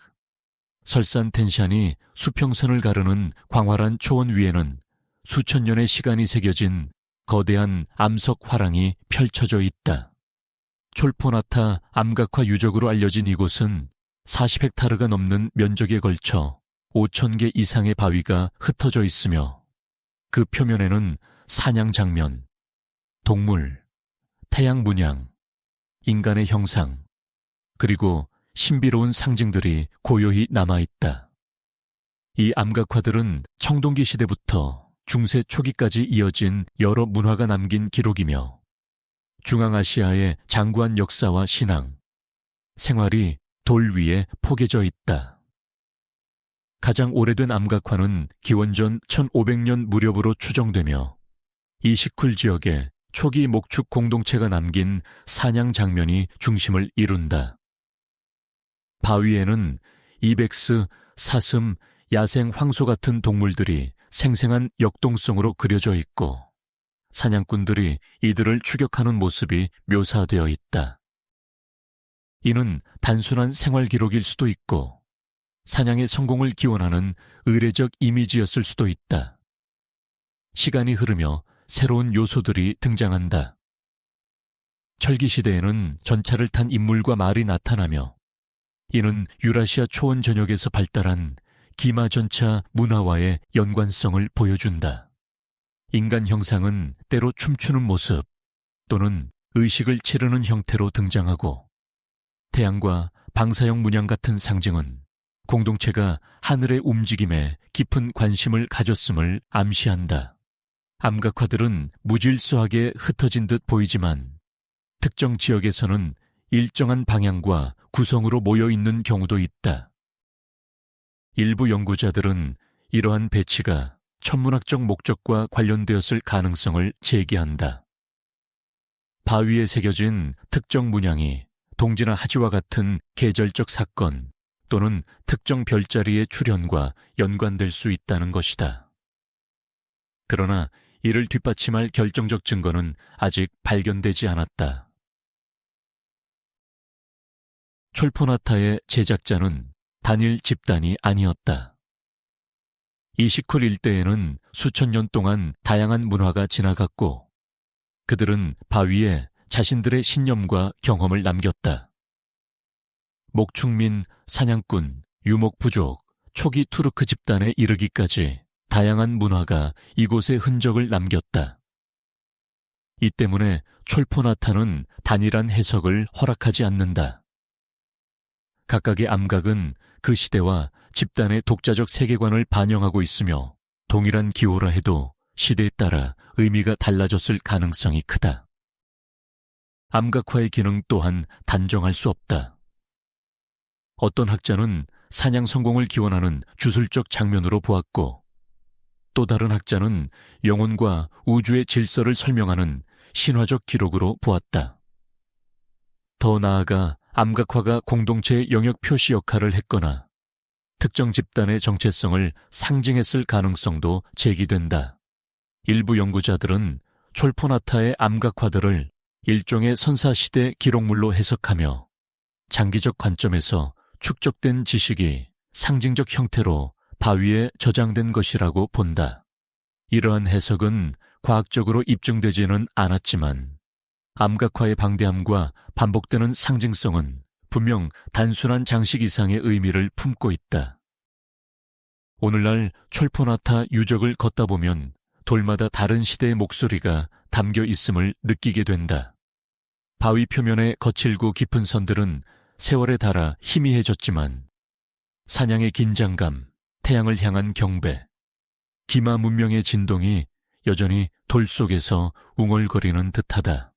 설산 텐샨이 수평선을 가르는 광활한 초원 위에는 수천 년의 시간이 새겨진 거대한 암석 화랑이 펼쳐져 있다. 촐포나타 암각화 유적으로 알려진 이곳은 40헥타르가 넘는 면적에 걸쳐 5,000개 이상의 바위가 흩어져 있으며 그 표면에는 사냥 장면, 동물, 태양 문양, 인간의 형상, 그리고 신비로운 상징들이 고요히 남아있다. 이 암각화들은 청동기 시대부터 중세 초기까지 이어진 여러 문화가 남긴 기록이며 중앙아시아의 장구한 역사와 신앙, 생활이 돌 위에 포개져 있다. 가장 오래된 암각화는 기원전 1500년 무렵으로 추정되며 이시쿨 지역의 초기 목축 공동체가 남긴 사냥 장면이 중심을 이룬다. 바위에는 이벡스, 사슴, 야생 황소 같은 동물들이 생생한 역동성으로 그려져 있고 사냥꾼들이 이들을 추격하는 모습이 묘사되어 있다. 이는 단순한 생활 기록일 수도 있고 사냥의 성공을 기원하는 의례적 이미지였을 수도 있다. 시간이 흐르며 새로운 요소들이 등장한다. 철기시대에는 전차를 탄 인물과 말이 나타나며 이는 유라시아 초원 전역에서 발달한 기마전차 문화와의 연관성을 보여준다. 인간 형상은 때로 춤추는 모습 또는 의식을 치르는 형태로 등장하고 태양과 방사형 문양 같은 상징은 공동체가 하늘의 움직임에 깊은 관심을 가졌음을 암시한다. 암각화들은 무질서하게 흩어진 듯 보이지만 특정 지역에서는 일정한 방향과 구성으로 모여 있는 경우도 있다. 일부 연구자들은 이러한 배치가 천문학적 목적과 관련되었을 가능성을 제기한다. 바위에 새겨진 특정 문양이 동지나 하지와 같은 계절적 사건 또는 특정 별자리의 출현과 연관될 수 있다는 것이다. 그러나 이를 뒷받침할 결정적 증거는 아직 발견되지 않았다. 촐포나타의 제작자는 단일 집단이 아니었다. 이시쿨 일대에는 수천 년 동안 다양한 문화가 지나갔고 그들은 바위에 자신들의 신념과 경험을 남겼다. 목축민, 사냥꾼, 유목부족, 초기 투르크 집단에 이르기까지 다양한 문화가 이곳에 흔적을 남겼다. 이 때문에 촐포나타는 단일한 해석을 허락하지 않는다. 각각의 암각은 그 시대와 집단의 독자적 세계관을 반영하고 있으며 동일한 기호라 해도 시대에 따라 의미가 달라졌을 가능성이 크다. 암각화의 기능 또한 단정할 수 없다. 어떤 학자는 사냥 성공을 기원하는 주술적 장면으로 보았고 또 다른 학자는 영혼과 우주의 질서를 설명하는 신화적 기록으로 보았다. 더 나아가 암각화가 공동체의 영역 표시 역할을 했거나 특정 집단의 정체성을 상징했을 가능성도 제기된다. 일부 연구자들은 촐포나타의 암각화들을 일종의 선사시대 기록물로 해석하며 장기적 관점에서 축적된 지식이 상징적 형태로 바위에 저장된 것이라고 본다. 이러한 해석은 과학적으로 입증되지는 않았지만 암각화의 방대함과 반복되는 상징성은 분명 단순한 장식 이상의 의미를 품고 있다. 오늘날 촐포나타 유적을 걷다 보면 돌마다 다른 시대의 목소리가 담겨 있음을 느끼게 된다. 바위 표면의 거칠고 깊은 선들은 세월에 닳아 희미해졌지만 사냥의 긴장감, 태양을 향한 경배, 기마 문명의 진동이 여전히 돌 속에서 웅얼거리는 듯하다.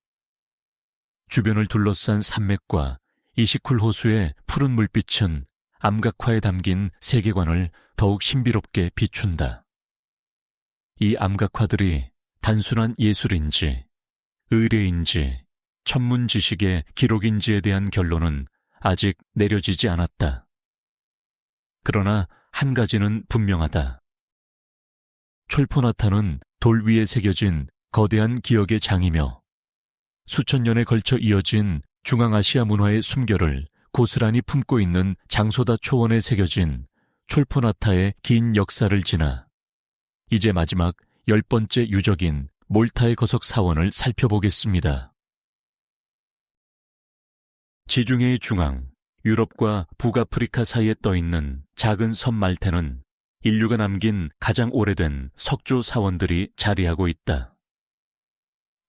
주변을 둘러싼 산맥과 이시쿨 호수의 푸른 물빛은 암각화에 담긴 세계관을 더욱 신비롭게 비춘다. 이 암각화들이 단순한 예술인지, 의례인지, 천문 지식의 기록인지에 대한 결론은 아직 내려지지 않았다. 그러나 한 가지는 분명하다. 촐포나타는 돌 위에 새겨진 거대한 기억의 장이며 수천 년에 걸쳐 이어진 중앙아시아 문화의 숨결을 고스란히 품고 있는 장소다 초원에 새겨진 촐포나타의 긴 역사를 지나 이제 마지막 10번째 유적인 몰타의 거석 사원을 살펴보겠습니다. 지중해의 중앙, 유럽과 북아프리카 사이에 떠있는 작은 섬 말테는 인류가 남긴 가장 오래된 석조 사원들이 자리하고 있다.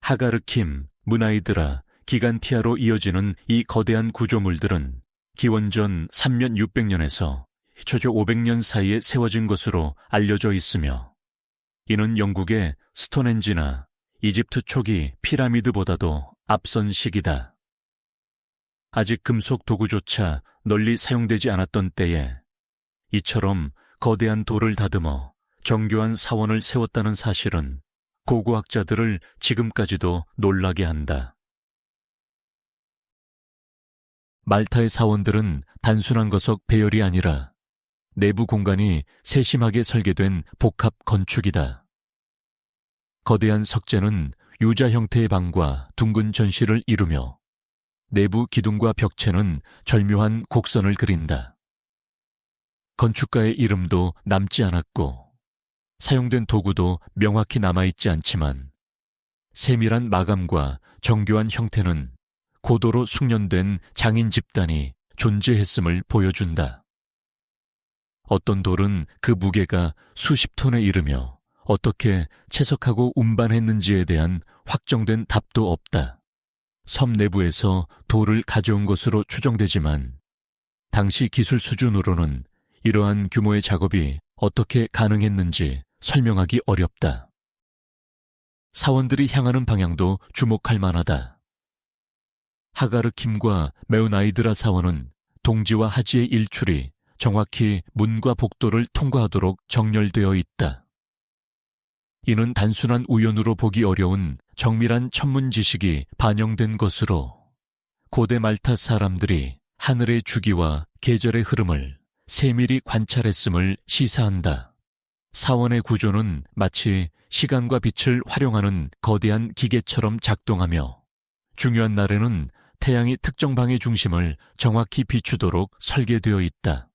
하가르킴, 문하이드라, 기간티아로 이어지는 이 거대한 구조물들은 기원전 3년 600년에서 최초 500년 사이에 세워진 것으로 알려져 있으며 이는 영국의 스톤헨지나 이집트 초기 피라미드보다도 앞선 시기다. 아직 금속 도구조차 널리 사용되지 않았던 때에 이처럼 거대한 돌을 다듬어 정교한 사원을 세웠다는 사실은 고고학자들을 지금까지도 놀라게 한다. 말타의 사원들은 단순한 거석 배열이 아니라 내부 공간이 세심하게 설계된 복합 건축이다. 거대한 석재는 유자 형태의 방과 둥근 전실을 이루며 내부 기둥과 벽체는 절묘한 곡선을 그린다. 건축가의 이름도 남지 않았고 사용된 도구도 명확히 남아있지 않지만 세밀한 마감과 정교한 형태는 고도로 숙련된 장인 집단이 존재했음을 보여준다. 어떤 돌은 그 무게가 수십 톤에 이르며 어떻게 채석하고 운반했는지에 대한 확정된 답도 없다. 섬 내부에서 돌을 가져온 것으로 추정되지만 당시 기술 수준으로는 이러한 규모의 작업이 어떻게 가능했는지 설명하기 어렵다. 사원들이 향하는 방향도 주목할 만하다. 하가르킴과 메우나이드라 사원은 동지와 하지의 일출이 정확히 문과 복도를 통과하도록 정렬되어 있다. 이는 단순한 우연으로 보기 어려운 정밀한 천문 지식이 반영된 것으로 고대 말타 사람들이 하늘의 주기와 계절의 흐름을 세밀히 관찰했음을 시사한다. 사원의 구조는 마치 시간과 빛을 활용하는 거대한 기계처럼 작동하며 중요한 날에는 태양이 특정 방의 중심을 정확히 비추도록 설계되어 있다.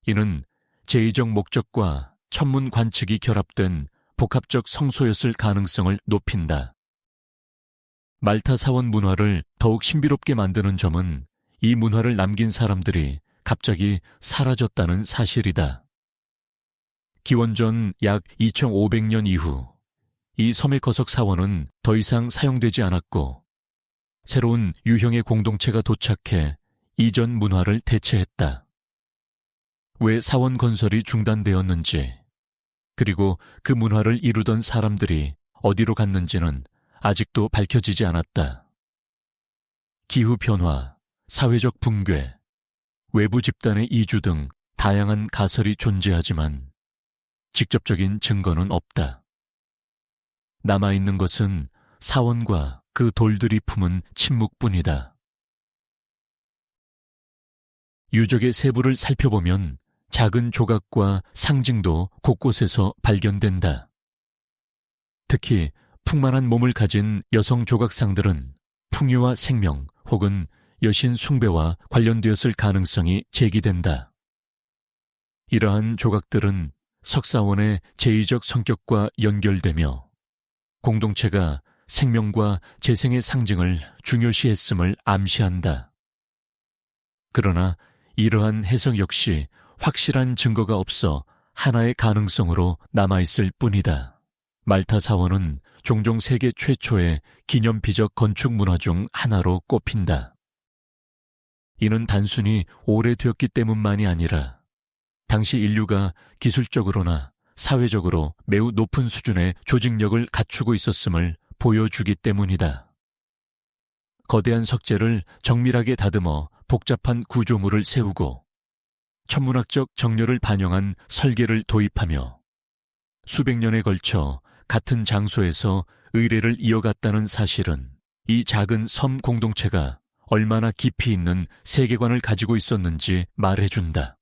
이는 제의적 목적과 천문 관측이 결합된 복합적 성소였을 가능성을 높인다. 말타 사원 문화를 더욱 신비롭게 만드는 점은 이 문화를 남긴 사람들이 갑자기 사라졌다는 사실이다. 기원전 약 2500년 이후 이 섬의 거석 사원은 더 이상 사용되지 않았고 새로운 유형의 공동체가 도착해 이전 문화를 대체했다. 왜 사원 건설이 중단되었는지, 그리고 그 문화를 이루던 사람들이 어디로 갔는지는 아직도 밝혀지지 않았다. 기후변화, 사회적 붕괴, 외부 집단의 이주 등 다양한 가설이 존재하지만 직접적인 증거는 없다. 남아있는 것은 사원과 그 돌들이 품은 침묵뿐이다. 유적의 세부를 살펴보면 작은 조각과 상징도 곳곳에서 발견된다. 특히 풍만한 몸을 가진 여성 조각상들은 풍요와 생명 혹은 여신 숭배와 관련되었을 가능성이 제기된다. 이러한 조각들은 석사원의 제의적 성격과 연결되며 공동체가 생명과 재생의 상징을 중요시했음을 암시한다. 그러나 이러한 해석 역시 확실한 증거가 없어 하나의 가능성으로 남아있을 뿐이다. 말타 사원은 종종 세계 최초의 기념비적 건축 문화 중 하나로 꼽힌다. 이는 단순히 오래되었기 때문만이 아니라 당시 인류가 기술적으로나 사회적으로 매우 높은 수준의 조직력을 갖추고 있었음을 보여주기 때문이다. 거대한 석재를 정밀하게 다듬어 복잡한 구조물을 세우고 천문학적 정렬을 반영한 설계를 도입하며 수백 년에 걸쳐 같은 장소에서 의례를 이어갔다는 사실은 이 작은 섬 공동체가 얼마나 깊이 있는 세계관을 가지고 있었는지 말해준다.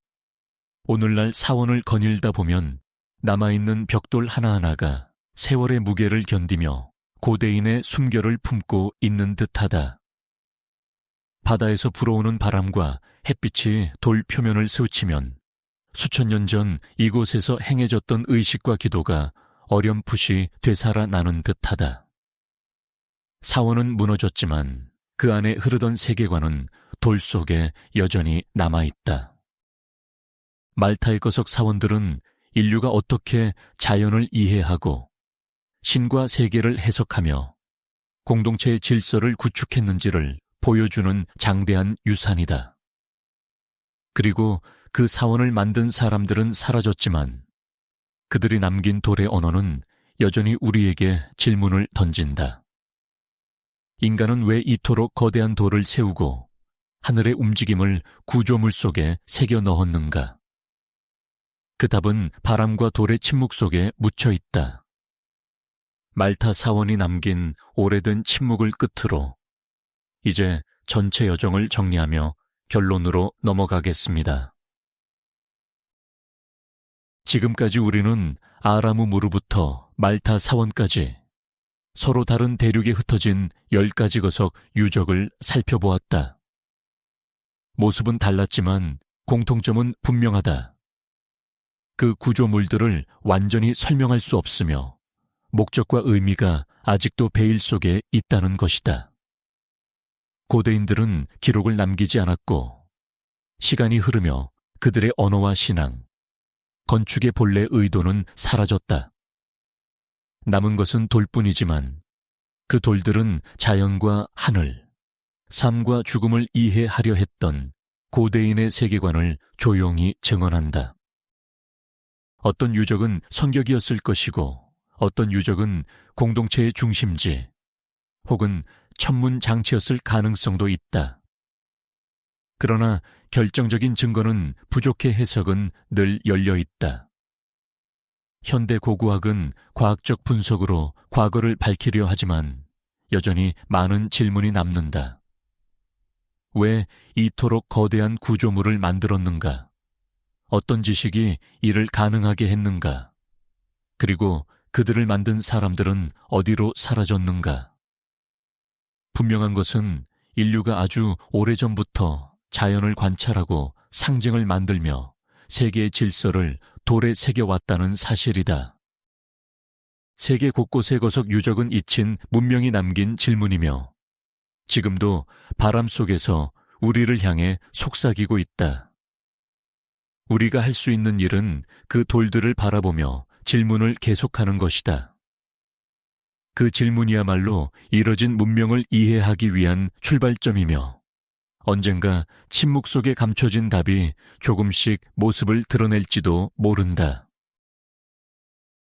오늘날 사원을 거닐다 보면 남아있는 벽돌 하나하나가 세월의 무게를 견디며 고대인의 숨결을 품고 있는 듯하다. 바다에서 불어오는 바람과 햇빛이 돌 표면을 스치면 수천 년 전 이곳에서 행해졌던 의식과 기도가 어렴풋이 되살아나는 듯하다. 사원은 무너졌지만 그 안에 흐르던 세계관은 돌 속에 여전히 남아있다. 말타의 거석 사원들은 인류가 어떻게 자연을 이해하고 신과 세계를 해석하며 공동체의 질서를 구축했는지를 보여주는 장대한 유산이다. 그리고 그 사원을 만든 사람들은 사라졌지만 그들이 남긴 돌의 언어는 여전히 우리에게 질문을 던진다. 인간은 왜 이토록 거대한 돌을 세우고 하늘의 움직임을 구조물 속에 새겨 넣었는가? 그 답은 바람과 돌의 침묵 속에 묻혀 있다. 말타 사원이 남긴 오래된 침묵을 끝으로 이제 전체 여정을 정리하며 결론으로 넘어가겠습니다. 지금까지 우리는 아라무무르부터 말타 사원까지 서로 다른 대륙에 흩어진 10가지 거석 유적을 살펴보았다. 모습은 달랐지만 공통점은 분명하다. 그 구조물들을 완전히 설명할 수 없으며 목적과 의미가 아직도 베일 속에 있다는 것이다. 고대인들은 기록을 남기지 않았고 시간이 흐르며 그들의 언어와 신앙, 건축의 본래 의도는 사라졌다. 남은 것은 돌뿐이지만 그 돌들은 자연과 하늘, 삶과 죽음을 이해하려 했던 고대인의 세계관을 조용히 증언한다. 어떤 유적은 성격이었을 것이고 어떤 유적은 공동체의 중심지 혹은 천문 장치였을 가능성도 있다. 그러나 결정적인 증거는 부족해 해석은 늘 열려 있다. 현대 고고학은 과학적 분석으로 과거를 밝히려 하지만 여전히 많은 질문이 남는다. 왜 이토록 거대한 구조물을 만들었는가? 어떤 지식이 이를 가능하게 했는가? 그리고 그들을 만든 사람들은 어디로 사라졌는가? 분명한 것은 인류가 아주 오래전부터 자연을 관찰하고 상징을 만들며 세계의 질서를 돌에 새겨왔다는 사실이다. 세계 곳곳의 거석 유적은 잊힌 문명이 남긴 질문이며 지금도 바람 속에서 우리를 향해 속삭이고 있다. 우리가 할 수 있는 일은 그 돌들을 바라보며 질문을 계속하는 것이다. 그 질문이야말로 이뤄진 문명을 이해하기 위한 출발점이며 언젠가 침묵 속에 감춰진 답이 조금씩 모습을 드러낼지도 모른다.